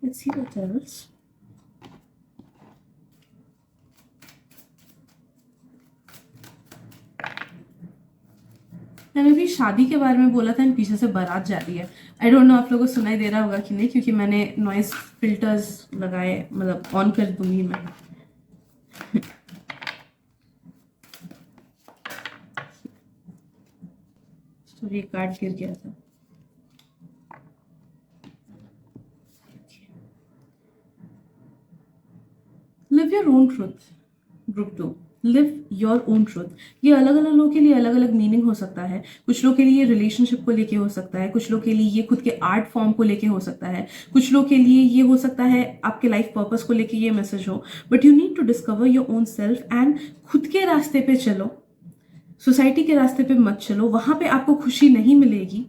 Let's see what else. मैंने भी शादी के बारे में बोला था एंड पीछे से बारात जा रही है. आई डोंट नो आप लोगों को सुनाई दे रहा होगा कि नहीं, क्योंकि मैंने नॉइस फिल्टर्स लगाए, मतलब ऑन कर दूंगी मैं. तो ये कार्ड गिर गया था. Live your own truth. Group 2, live your own truth. ये अलग अलग लोगों के लिए अलग अलग मीनिंग हो सकता है। कुछ लोग के लिए ये रिलेशनशिप को लेके हो सकता है, कुछ लोग के लिए ये खुद के आर्ट फॉर्म को लेके हो सकता है, कुछ लोग के लिए ये हो सकता है आपके लाइफ पर्पस को लेके ये मैसेज हो। But you need to discover your own self and खुद के रास्ते पे चलो, सोसाइटी के रास्ते पे मत चलो। वहां पे आपको खुशी नहीं मिलेगी।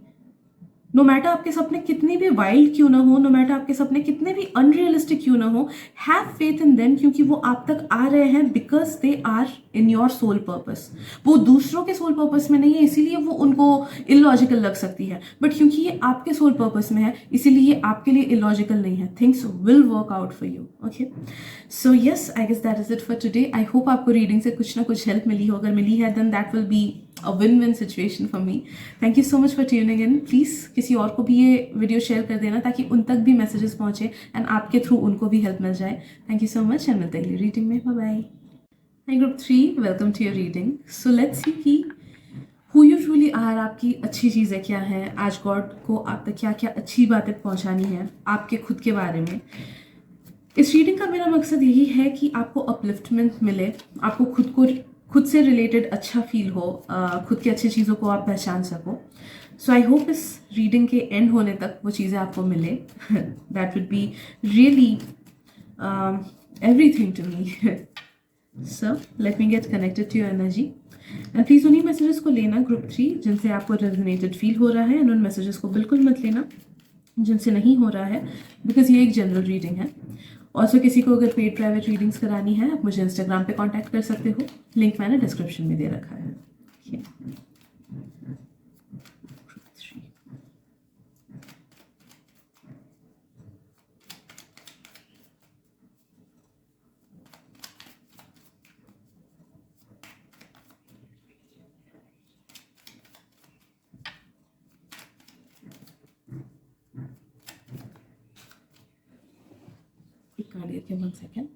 नो मैटर आपके सपने कितने भी वाइल्ड क्यों ना हो, नो मैटर आपके सपने कितने भी अनरियलिस्टिक क्यों ना हो, हैव फेथ इन देम, क्योंकि वो आप तक आ रहे हैं because they are in your soul purpose. वो दूसरों के सोल पर्पस में नहीं है, इसीलिए वो उनको इलॉजिकल लग सकती है, बट क्योंकि ये आपके सोल पर्पस में है इसीलिए ये आपके लिए इलॉजिकल नहीं है। Things will work out for you. Okay, so yes, I guess that is it for today. I hope आपको रीडिंग से कुछ ना कुछ हेल्प मिली हो। अगर मिली है then that will be a win-win situation for me. Thank you so much for tuning in. Please किसी और को भी ये वीडियो शेयर कर देना ताकि उन तक भी मैसेजेस पहुंचे एंड आपके थ्रू उनको भी हेल्प मिल जाए। Thank you so much and मिलते हैं अगली रीडिंग में। Bye bye. Hi group 3, welcome to your reading. So let's see कि हु यू ट्रूली आर, आपकी अच्छी चीज़ें क्या हैं, आज गॉड को आप तक क्या क्या अच्छी बातें पहुंचानी है आपके खुद के बारे में। इस रीडिंग का मेरा मकसद यही है कि आपको अपलिफ्टमेंट मिले, आपको खुद से रिलेटेड अच्छा फील हो, खुद की अच्छी चीज़ों को आप पहचान सको। सो आई होप इस रीडिंग के एंड होने तक वो चीज़ें आपको मिले। That would be really everything to me. So let me get connected to your energy and please उन्हीं मैसेजेस को लेना ग्रुप 3 जिनसे आपको रेजोनेटेड फील हो रहा है, एंड उन मैसेजेस को बिल्कुल मत लेना जिनसे नहीं हो रहा है, बिकॉज ये एक जनरल रीडिंग है। ऑल्सो किसी को अगर पेड प्राइवेट रीडिंग्स करानी है आप मुझे इंस्टाग्राम पे कांटेक्ट कर सकते हो, लिंक मैंने डिस्क्रिप्शन में दे रखा है। One second.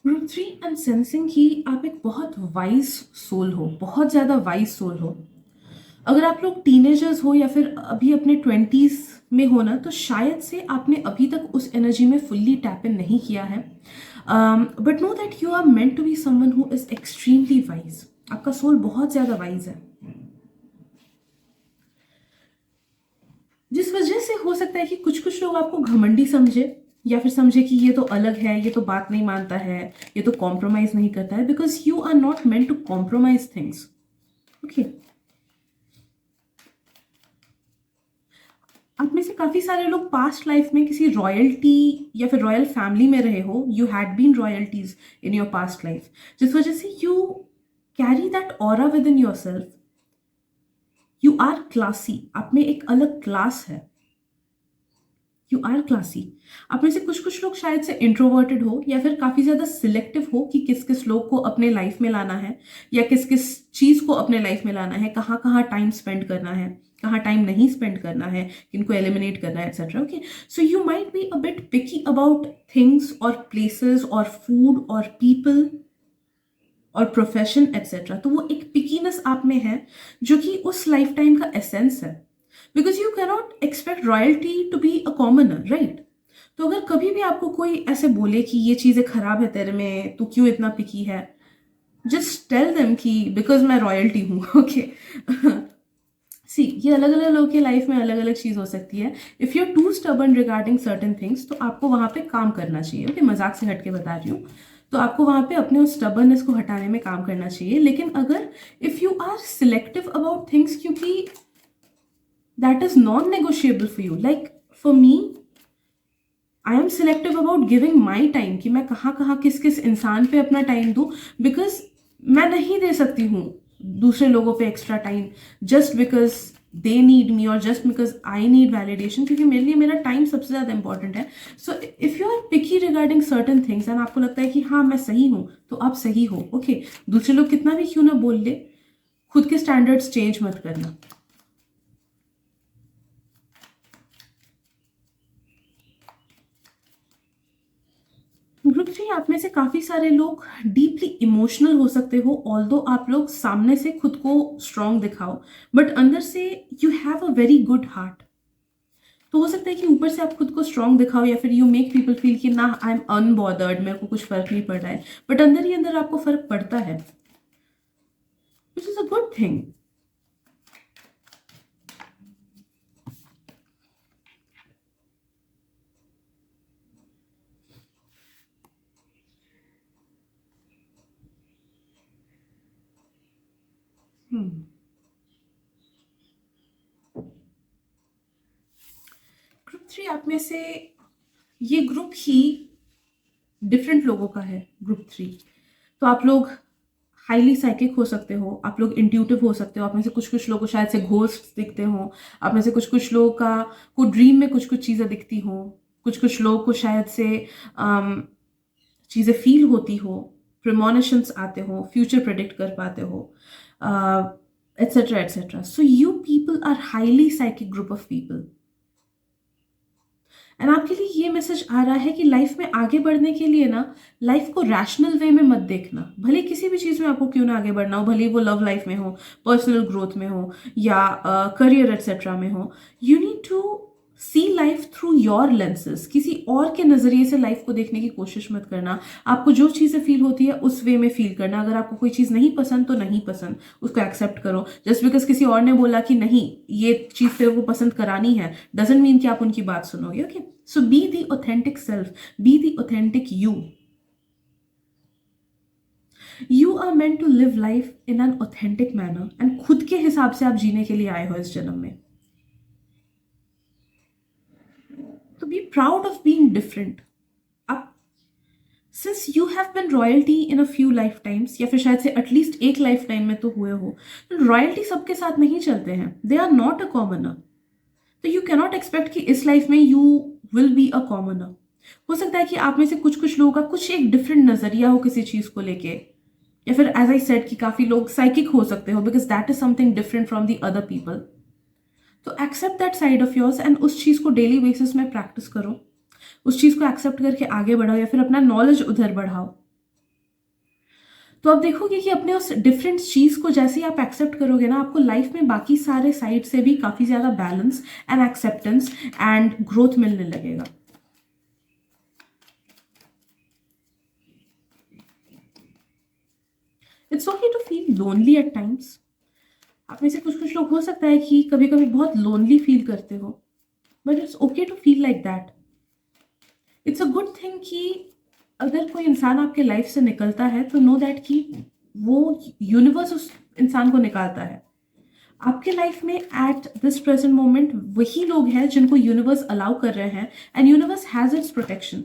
Group 3, I am sensing कि आप एक बहुत वाइज सोल हो, बहुत ज़्यादा वाइज सोल हो। अगर आप लोग टीनेजर्स हो या फिर अभी अपने 20s में हो ना, तो शायद से आपने अभी तक उस एनर्जी में फुल्ली टैप इन नहीं किया है। But know that you are meant to be someone who is extremely wise. आपका सोल बहुत ज़्यादा वाइज है, जिस वजह से हो सकता है कि कुछ कुछ लोग आपको घमंडी समझे या फिर समझे कि ये तो अलग है, ये तो बात नहीं मानता है, ये तो कॉम्प्रोमाइज नहीं करता है, because you are not meant to compromise things. Okay, आप में से काफी सारे लोग पास्ट लाइफ में किसी रॉयल्टी या फिर रॉयल फैमिली में रहे हो। You had been royalties in your past life, जिस वजह से you carry that aura with in your self. You are classy, आप में एक अलग क्लास है। You are classy. आप में से कुछ लोग शायद से इंट्रोवर्टेड हो या फिर काफ़ी ज़्यादा सिलेक्टिव हो कि किस किस लोग को अपने लाइफ में लाना है या किस किस चीज़ को अपने लाइफ में लाना है, कहाँ कहाँ टाइम स्पेंड करना है, कहाँ टाइम नहीं स्पेंड करना है, किनको एलिमिनेट करना है, etcetera. Okay, so you might be a bit picky about things और प्लेसेस और फूड और पीपल और प्रोफेशन एक्सेट्रा। तो वो एक पिकीनेस आप में है जो कि उस लाइफ टाइम का एसेंस है, because you cannot expect royalty to be a commoner, right. तो अगर कभी भी आपको कोई ऐसे बोले कि ये चीज़ें खराब है तेरे में, तू क्यों इतना पिकी है, जस्ट टेल देम कि बिकॉज मैं रॉयल्टी हूँ। ओके, सी, ये अलग अलग लोगों की लाइफ में अलग अलग चीज़ हो सकती है। If you are too stubborn regarding certain things, तो आपको वहाँ पे काम करना चाहिए। ओके, मजाक से हट के बता रही हूँ, तो आपको वहाँ पे अपने उस स्टबर्ननेस को हटाने में काम करना चाहिए। लेकिन अगर if you are selective about things, क्योंकि that is non-negotiable for you. Like for me, I am selective about giving my time कि मैं कहाँ कहाँ किस किस इंसान पे अपना टाइम दूँ, बिकॉज मैं नहीं दे सकती हूँ दूसरे लोगों पे extra time just because they need me और just because I need validation, क्योंकि मेरे लिए मेरा टाइम सबसे ज़्यादा इंपॉर्टेंट है। So if you are picky regarding certain things and आपको लगता है कि हाँ मैं सही हूँ, तो आप सही हो। ओके, दूसरे लोग कितना भी क्यों ना बोल ले, खुद के स्टैंडर्ड्स चेंज मत करना। ग्रुप 3, आप में से काफ़ी सारे लोग डीपली इमोशनल हो सकते हो, ऑल्दो आप लोग सामने से खुद को स्ट्रॉन्ग दिखाओ, बट अंदर से you have a very good heart. तो हो सकता है कि ऊपर से आप खुद को स्ट्रांग दिखाओ या फिर यू मेक पीपल फील कि ना आई एम अनबॉदर्ड, मेरे को कुछ फर्क नहीं पड़ रहा है, बट अंदर ही अंदर आपको फर्क पड़ता है, which is a good thing. Group 3 आप में से ये ग्रुप ही डिफरेंट लोगों का है. ग्रुप 3 तो आप लोग हाईली साइकिक हो सकते हो, आप लोग इंट्यूटिव हो सकते हो, आप में से कुछ कुछ लोगों को शायद से घोस्ट दिखते हो, आप में से कुछ कुछ लोगों का को ड्रीम में कुछ कुछ चीज़ें दिखती हो, कुछ कुछ लोगों को शायद से चीज़ें फील होती हो, प्रिमोनिशंस आते हो, फ्यूचर प्रेडिक्ट कर पाते हो, etcetera etcetera. So you people are highly psychic group of people. And आपके लिए ये मैसेज आ रहा है कि लाइफ में आगे बढ़ने के लिए ना, लाइफ को रैशनल वे में मत देखना. भले किसी भी चीज़ में आपको क्यों ना आगे बढ़ना हो, भले वो लव लाइफ में हो, पर्सनल ग्रोथ में हो या करियर एट्सेट्रा में हो, you need to see life through your lenses. किसी और के नज़रिए से लाइफ को देखने की कोशिश मत करना. आपको जो चीज़ें फील होती है उस वे में फील करना. अगर आपको कोई चीज़ नहीं पसंद तो नहीं पसंद, उसको एक्सेप्ट करो. जस्ट बिकॉज किसी और ने बोला कि नहीं ये चीज़ तेरे को पसंद करानी है, डजंट मीन कि आप उनकी बात सुनोगे. Okay, so be the authentic self, be the authentic you. You are meant to live life in an authentic manner and खुद के हिसाब से आप जीने के लिए आए हो इस जन्म में. तो be proud of being different. आप since you have been royalty in a few lifetimes, या फिर शायद से एटलीस्ट एक लाइफ टाइम में तो हुए हो, रॉयल्टी सबके साथ नहीं चलते हैं. They are not a commoner. तो यू कैनॉट एक्सपेक्ट कि इस लाइफ में you will be a commoner. हो सकता है कि आप में से कुछ कुछ लोगों का कुछ एक डिफरेंट नजरिया हो किसी चीज को लेके, या फिर एज आई सेड कि काफी लोग साइकिक हो सकते हो because that is something different from the other people. तो accept that side of yours and उस चीज़ को डेली बेसिस में प्रैक्टिस करो. उस चीज़ को एक्सेप्ट करके आगे बढ़ाओ या फिर अपना नॉलेज उधर बढ़ाओ. तो आप देखोगे कि अपने उस डिफरेंट चीज़ को जैसे ही आप एक्सेप्ट करोगे ना, आपको लाइफ में बाकी सारे साइड से भी काफ़ी ज़्यादा balance and acceptance and growth मिलने लगेगा. It's okay to feel lonely at times. आप में से कुछ कुछ लोग हो सकता है कि कभी कभी बहुत लोनली फील करते हो, but it's okay to feel like that. It's a good thing कि अगर कोई इंसान आपके लाइफ से निकलता है तो नो दैट कि वो यूनिवर्स उस इंसान को निकालता है. आपके लाइफ में एट दिस प्रेजेंट मोमेंट वही लोग हैं जिनको यूनिवर्स अलाउ कर रहे हैं and universe has its protection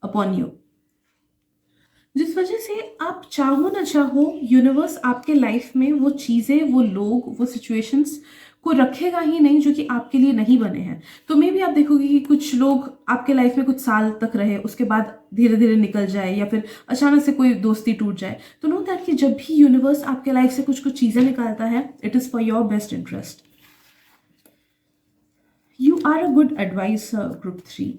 upon you. जिस वजह से आप चाहो ना चाहो यूनिवर्स आपके लाइफ में वो चीज़ें, वो लोग, वो सिचुएशंस को रखेगा ही नहीं जो कि आपके लिए नहीं बने हैं. तो मे भी आप देखोगे कि कुछ लोग आपके लाइफ में कुछ साल तक रहे, उसके बाद धीरे धीरे निकल जाए या फिर अचानक से कोई दोस्ती टूट जाए. तो नो दैट कि जब भी यूनिवर्स आपके लाइफ से कुछ कुछ चीज़ें निकालता है, it is for your best interest. You are a good advisor group 3.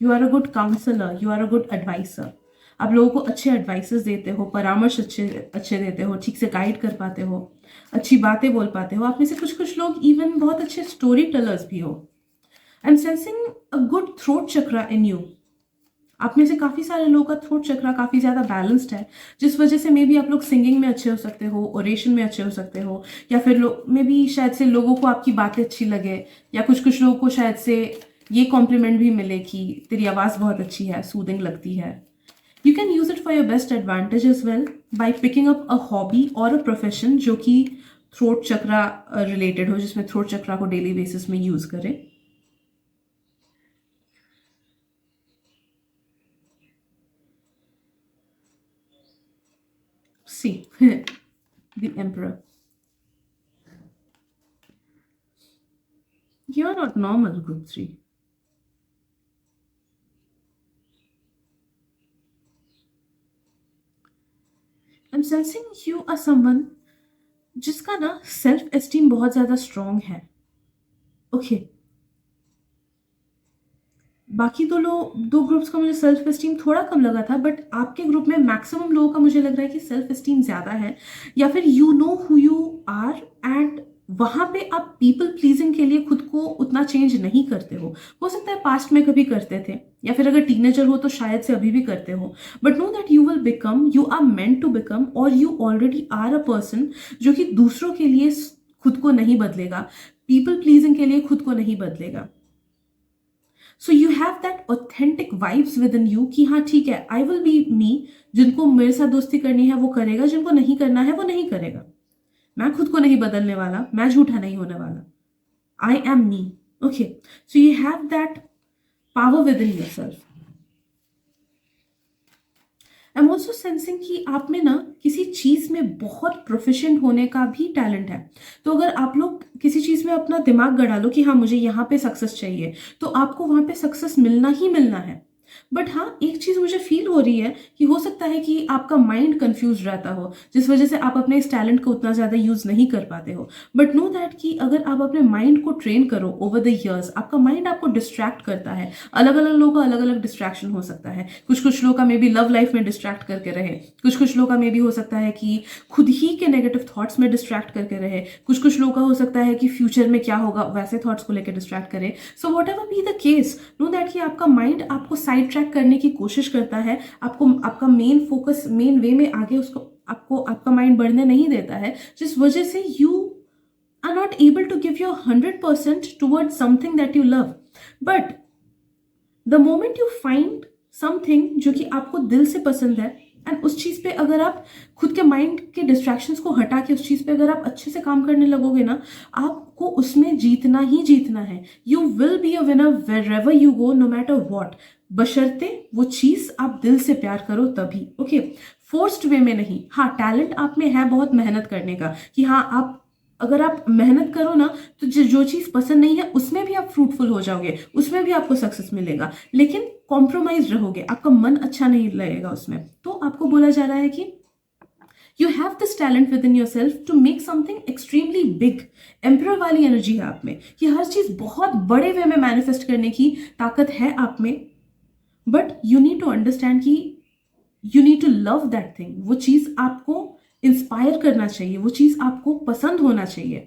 You are a good counsellor, you are a good advisor. आप लोगों को अच्छे एडवाइसेस देते हो, परामर्श अच्छे अच्छे देते हो, ठीक से गाइड कर पाते हो, अच्छी बातें बोल पाते हो. आप में से कुछ कुछ लोग इवन बहुत अच्छे स्टोरी टेलर्स भी हो. आई am sensing a good throat chakra in you. आप में से काफ़ी सारे लोगों का थ्रोट चक्रा काफ़ी ज़्यादा बैलेंस्ड है, जिस वजह से मे बी आप लोग सिंगिंग में अच्छे हो सकते हो, ओरेशन में अच्छे हो सकते हो, या फिर मे बी शायद से लोगों को आपकी बातें अच्छी लगे, या कुछ कुछ लोगों को शायद से ये कॉम्प्लीमेंट भी मिले कि तेरी आवाज़ बहुत अच्छी है, सूदिंग लगती है. You can use it for your best advantage as well by picking up a hobby or a profession जो कि throat chakra related हो, जिसमें throat chakra को daily basis में use करें. See, the Emperor. You are not normal, Group 3. I'm sensing you are someone जिसका ना सेल्फ एस्टीम बहुत ज़्यादा स्ट्रॉन्ग है. ओके, बाकी दो ग्रुप्स का मुझे सेल्फ एस्टीम थोड़ा कम लगा था, बट आपके ग्रुप में मैक्सिमम लोगों का मुझे लग रहा है कि सेल्फ एस्टीम ज़्यादा है, या फिर you know who you are and वहां पे आप पीपल प्लीजिंग के लिए खुद को उतना चेंज नहीं करते हो सकता है पास्ट में कभी करते थे, या फिर अगर टीनेजर हो तो शायद से अभी भी करते हो, but know that you will become, you are meant to become, और you already are a person जो कि दूसरों के लिए खुद को नहीं बदलेगा, पीपल प्लीजिंग के लिए खुद को नहीं बदलेगा। So you have that authentic vibes with in you कि हाँ ठीक है, आई विल बी मी, जिनको मेरे साथ दोस्ती करनी है वो करेगा, जिनको नहीं करना है वो नहीं करेगा, मैं खुद को नहीं बदलने वाला, मैं झूठा नहीं होने वाला, I am me. Okay, so you have that power with in your self. I am also sensing कि आप में ना किसी चीज में बहुत प्रोफिशिएंट होने का भी टैलेंट है। तो अगर आप लोग किसी चीज में अपना दिमाग गड़ा लो कि हाँ मुझे यहाँ पे सक्सेस चाहिए, तो आपको वहां पे सक्सेस मिलना ही मिलना है। बट हाँ, एक चीज मुझे फील हो रही है कि हो सकता है कि आपका माइंड कंफ्यूज रहता हो, जिस वजह से आप अपने इस टैलेंट को उतना ज्यादा यूज नहीं कर पाते हो। बट नो दैट कि अगर आप अपने माइंड को ट्रेन करो ओवर द इयर्स, आपका माइंड आपको डिस्ट्रैक्ट करता है। अलग अलग लोगों का अलग अलग डिस्ट्रैक्शन हो सकता है। कुछ कुछ लोगों का मे बी लव लाइफ में डिस्ट्रैक्ट करके रहे, कुछ कुछ लोगों का मे बी हो सकता है कि खुद ही के नेगेटिव थॉट्स में डिस्ट्रैक्ट करके रहे, कुछ कुछ लोगों का हो सकता है कि फ्यूचर में क्या होगा वैसे थॉट्स को लेकर डिस्ट्रैक्ट करे। So what ever be the case, no that कि आपका माइंड आपको साइड ट्रैक करने की कोशिश करता है, आपको आपका मेन फोकस मेन वे में आगे उसको आपको आपका माइंड बढ़ने नहीं देता है, जिस वजह से you are not able to give your 100% towards something that you love. But the moment you find something जो कि आपको दिल से पसंद है, एंड उस चीज पे अगर आप खुद के माइंड के डिस्ट्रैक्शंस को हटा के उस चीज पे अगर आप अच्छे से काम करने लगोगे ना, आपको उसमें जीतना ही जीतना है। You will be a winner wherever you go, no matter what, बशर्ते वो चीज आप दिल से प्यार करो तभी। ओके, फोर्स्ड वे में नहीं। हाँ, टैलेंट आप में है बहुत मेहनत करने का, कि हाँ आप अगर आप मेहनत करो ना तो जो चीज पसंद नहीं है उसमें भी आप फ्रूटफुल हो जाओगे, उसमें भी आपको सक्सेस मिलेगा, लेकिन कॉम्प्रोमाइज रहोगे, आपका मन अच्छा नहीं लगेगा उसमें। तो आपको बोला जा रहा है कि you have this talent with in your self to make something extremely big. Emperor वाली एनर्जी है आप में कि हर चीज बहुत बड़े वे में मैनिफेस्ट करने की ताकत है आप में। But you need to understand कि you need to love that thing. वो चीज आपको इंस्पायर करना चाहिए, वो चीज आपको पसंद होना चाहिए,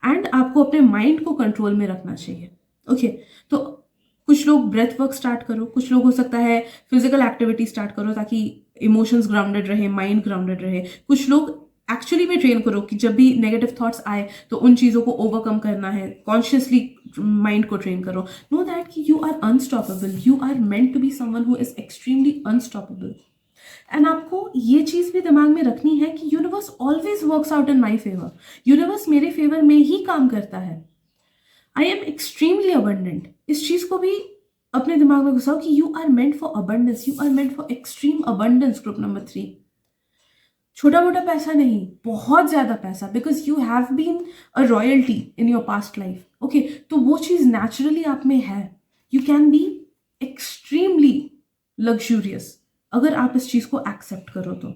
एंड आपको अपने माइंड को कंट्रोल में रखना चाहिए। ओके, तो कुछ लोग ब्रेथ वर्क स्टार्ट करो, कुछ लोग हो सकता है फिजिकल एक्टिविटी स्टार्ट करो ताकि इमोशंस ग्राउंडेड रहे, माइंड ग्राउंडेड रहे। कुछ लोग एक्चुअली में ट्रेन करो कि जब भी नेगेटिव थॉट्स आए तो उन चीजों को ओवरकम करना है, कॉन्शियसली माइंड को ट्रेन करो। नो दैट कि you are unstoppable, you are meant to be someone who is extremely unstoppable. And आपको ये चीज भी दिमाग में रखनी है कि universe always works out in my favour, universe मेरे फेवर में ही काम करता है। आई एम एक्सट्रीमली अबंडेंट, इस चीज को भी अपने दिमाग में घुसाओ कि you are meant for abundance, you are meant for extreme abundance. Group number 3, छोटा मोटा पैसा नहीं, बहुत ज्यादा पैसा, because you have been a royalty in your past life. Okay, तो वो चीज नेचुरली आप में है। You can be extremely luxurious अगर आप इस चीज को एक्सेप्ट करो तो।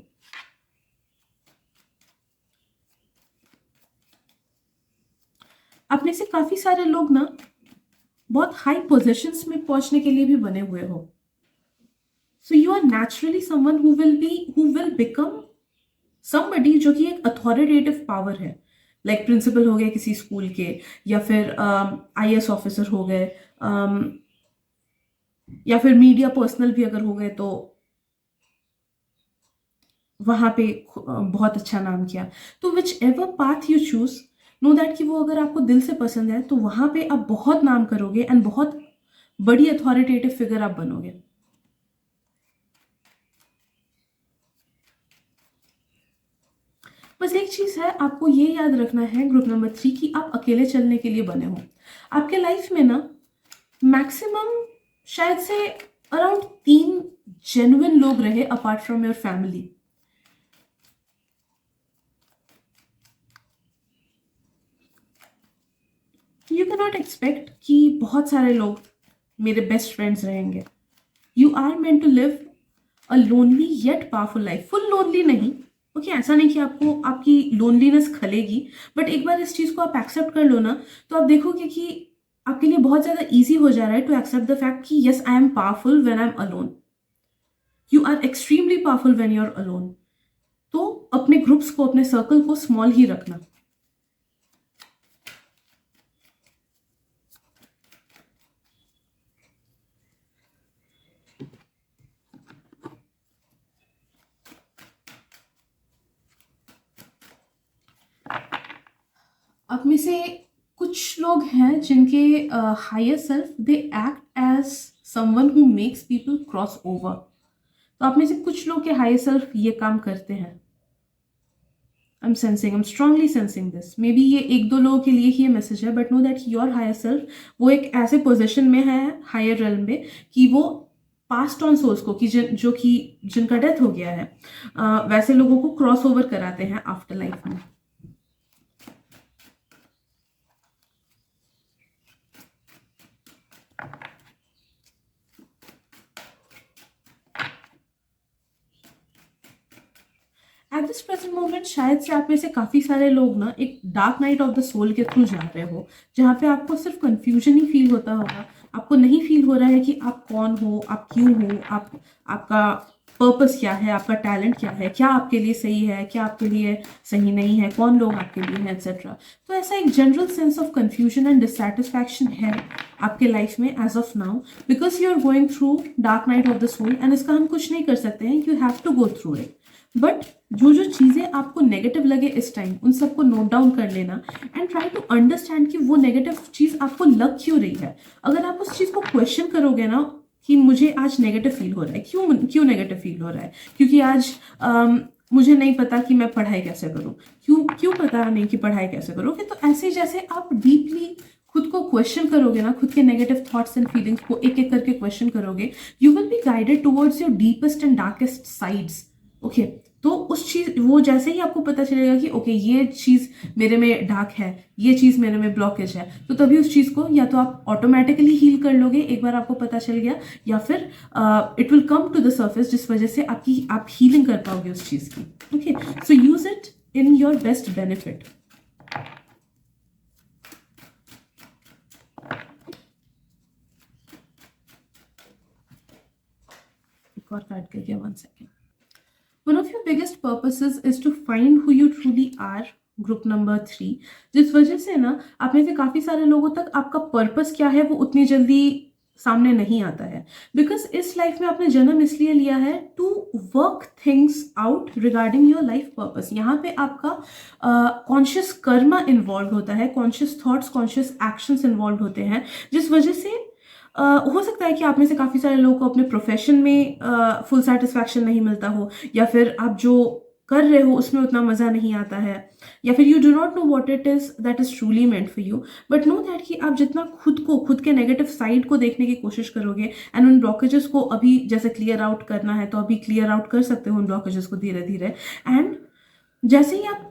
अपने से काफी सारे लोग ना बहुत हाई पोजीशंस में पहुंचने के लिए भी बने हुए हो। So you are naturally someone who will become somebody जो कि एक अथॉरिटेटिव पावर है, लाइक प्रिंसिपल हो गए किसी स्कूल के, या फिर IAS ऑफिसर हो गए, या फिर मीडिया पर्सनल भी अगर हो गए तो वहां पे बहुत अच्छा नाम किया। तो which ever path you choose, no that कि वो अगर आपको दिल से पसंद है तो वहां पे आप बहुत नाम करोगे एंड बहुत बड़ी अथॉरिटेटिव फिगर आप बनोगे। बस एक चीज है, आपको ये याद रखना है ग्रुप नंबर 3 कि आप अकेले चलने के लिए बने हो। आपके लाइफ में ना मैक्सिमम शायद से अराउंड 3 जेन्युइन लोग रहे apart from your family. You can not expect कि बहुत सारे लोग मेरे बेस्ट फ्रेंड्स रहेंगे। You are meant to live a lonely yet powerful life. Full lonely नहीं, ओके, ऐसा नहीं कि आपको आपकी लोनलीनेस खलेगी, बट एक बार इस चीज को आप एक्सेप्ट कर लो ना, तो आप देखोगे कि आपके लिए बहुत ज्यादा इजी हो जा रहा है टू एक्सेप्ट द फैक्ट कि yes I am powerful when I am alone. You are extremely powerful when you are alone. तो अपने ग्रुप्स को, अपने सर्कल को स्मॉल ही रखना। आप में से कुछ लोग हैं जिनके higher self they act as someone who makes people cross over. तो आप में से कुछ लोग के हायर सेल्फ ये काम करते हैं। आई am sensing, I am strongly sensing this. May be ये एक दो लोगों के लिए ही ये मैसेज है, but know that your higher self वो एक ऐसे पोजिशन में है हायर रेल्म में कि वो पास्ट ऑन सोल्स को कि जो कि जिनका डेथ हो गया है वैसे लोगों को क्रॉस ओवर कराते हैं आफ्टर लाइफ में। एट दिस प्रेजेंट मोमेंट शायद से आप में से काफ़ी सारे लोग ना एक dark night of the soul के थ्रू जा रहे हो, जहाँ पे आपको सिर्फ कंफ्यूजन ही फील होता होगा। आपको नहीं फील हो रहा है कि आप कौन हो, आप क्यों हो, आपका पर्पस क्या है, आपका टैलेंट क्या है, क्या आपके लिए सही है, क्या आपके लिए सही नहीं है, कौन लोग आपके लिए हैं, एक्सेट्रा। तो ऐसा एक general sense of confusion and dissatisfaction है आपके लाइफ में as of now, because you are going through dark night of the soul and इसका हम कुछ नहीं कर सकते हैं, you have to go through it. But जो चीज़ें आपको नेगेटिव लगे इस टाइम, उन सबको नोट डाउन कर लेना एंड ट्राई टू अंडरस्टैंड कि वो नेगेटिव चीज़ आपको लग क्यों रही है। अगर आप उस चीज़ को क्वेश्चन करोगे ना कि मुझे आज नेगेटिव फील हो रहा है, क्यों नेगेटिव फील हो रहा है, क्योंकि आज मुझे नहीं पता कि मैं पढ़ाई कैसे करूँ, क्यों पता नहीं कि पढ़ाई कैसे करोगे। तो ऐसे जैसे आप डीपली खुद को क्वेश्चन करोगे ना, खुद के नेगेटिव थॉट्स एंड फीलिंग्स को एक एक करके क्वेश्चन करोगे, you will be guided towards your deepest and darkest sides. Okay, तो उस चीज वो जैसे ही आपको पता चलेगा कि ओके ये चीज मेरे में डार्क है, ये चीज मेरे में ब्लॉकेज है, तो तभी उस चीज को या तो आप ऑटोमेटिकली हील कर लोगे एक बार आपको पता चल गया, या फिर it will come to the surface जिस वजह से आप हीलिंग कर पाओगे उस चीज की। Okay, so use it in your best benefit. एक और कार्ड कर दिया, 1 second. One of your biggest purposes is to find who you truly are, group number 3, जिस वजह से ना आप में से काफ़ी सारे लोगों तक आपका पर्पस क्या है वो उतनी जल्दी सामने नहीं आता है। बिकॉज इस लाइफ में आपने जन्म इसलिए लिया है to work things out regarding your life purpose. यहाँ पे आपका कॉन्शियस कर्मा इन्वॉल्व होता है, conscious thoughts, conscious actions involve होते हैं, जिस वजह से हो सकता है कि आप में से काफ़ी सारे लोगों को अपने प्रोफेशन में फुल सेटिस्फैक्शन नहीं मिलता हो, या फिर आप जो कर रहे हो उसमें उतना मज़ा नहीं आता है, या फिर you do not know what it is that is truly meant for you. But know that कि आप जितना खुद के नेगेटिव साइड को देखने की कोशिश करोगे एंड उन ब्लॉकेजेस को अभी जैसे क्लियर आउट करना है तो अभी क्लियर आउट कर सकते हो उन ब्लॉकेजेस को धीरे धीरे। एंड जैसे ही आप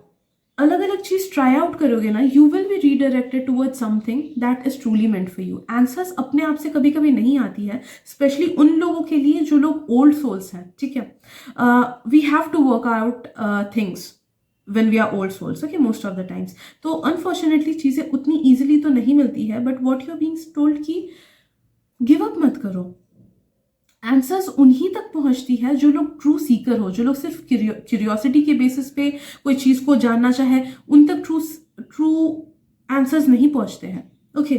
अलग अलग चीज ट्राई आउट करोगे ना, you will B redirected toward something that is truly meant for you. Answers अपने आप से कभी कभी नहीं आती है, स्पेशली उन लोगों के लिए जो लोग ओल्ड सोल्स हैं, ठीक है। We have to work out things when we are old souls, okay, most of the times। तो अनफॉर्चुनेटली चीज़ें उतनी ईजिली तो नहीं मिलती है, but what you are being told कि गिव अप मत करो। आंसर्स उन्हीं तक पहुंचती है जो लोग ट्रू सीकर हो, जो लोग सिर्फ क्यूरियोसिटी के बेसिस पे कोई चीज़ को जानना चाहे, उन तक ट्रू आंसर्स नहीं पहुंचते हैं। Okay,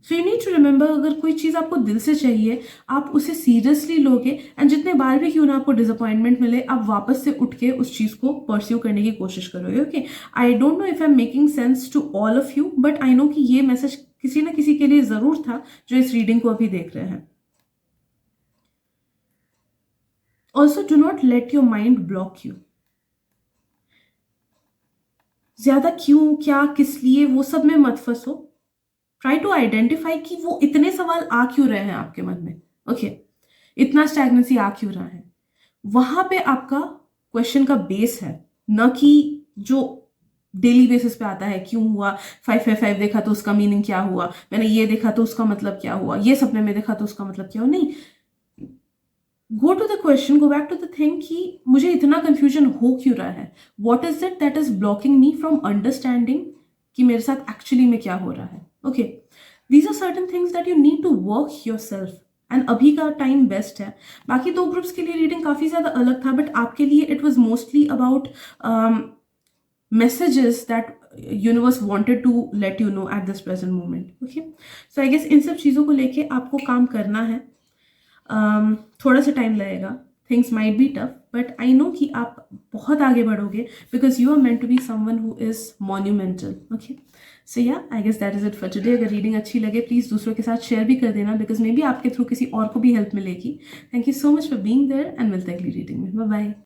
so you need to remember, अगर कोई चीज़ आपको दिल से चाहिए आप उसे सीरियसली लोगे, एंड जितने बार भी क्यों ना आपको डिसअपॉइंटमेंट मिले, आप वापस से उठ के उस चीज़ को परस्यू करने की कोशिश करोगे। Okay, I don't know if I am making sense to all of you, but I know कि ये मैसेज किसी ना किसी के लिए ज़रूर था जो इस रीडिंग को अभी देख रहे हैं। Also do not let your mind block you. ज्यादा क्यों, क्या, किस लिए, वो सब में मत फंसो। ट्राई टू आइडेंटिफाई कि वो इतने सवाल आ क्यों रहे हैं आपके मन में। ओके, इतना स्टैग्नेंसी आ क्यों रहा है, वहां पे आपका क्वेश्चन का बेस है, न कि जो डेली बेसिस पे आता है, क्यों हुआ, 555 देखा तो उसका मीनिंग क्या हुआ, मैंने ये देखा तो उसका मतलब क्या हुआ, ये सपने में देखा तो उसका मतलब क्या हुआ। नहीं, go to the question, go back to the thing कि मुझे इतना कंफ्यूजन हो क्यों रहा है, what is it that is blocking me from understanding कि मेरे साथ एक्चुअली में क्या हो रहा है। Okay, these are certain things that you need to work your self, and अभी का टाइम बेस्ट है। बाकी दो ग्रुप्स के लिए रीडिंग काफ़ी ज़्यादा अलग था, बट आपके लिए it was mostly about messages that universe wanted to let you know at this present moment. Okay, so I guess इन सब चीज़ों को लेके आपको काम करना है। थोड़ा सा टाइम लगेगा, things might be tough, but I know कि आप बहुत आगे बढ़ोगे because you are meant to be someone who is monumental. Okay, so yeah I guess that is it for today. अगर रीडिंग अच्छी लगे प्लीज़ दूसरों के साथ शेयर भी कर देना बिकॉज मे बी आपके थ्रू किसी और को भी हेल्प मिलेगी. Thank you so much for being there and मिलते हैं अगली रीडिंग में. Bye bye.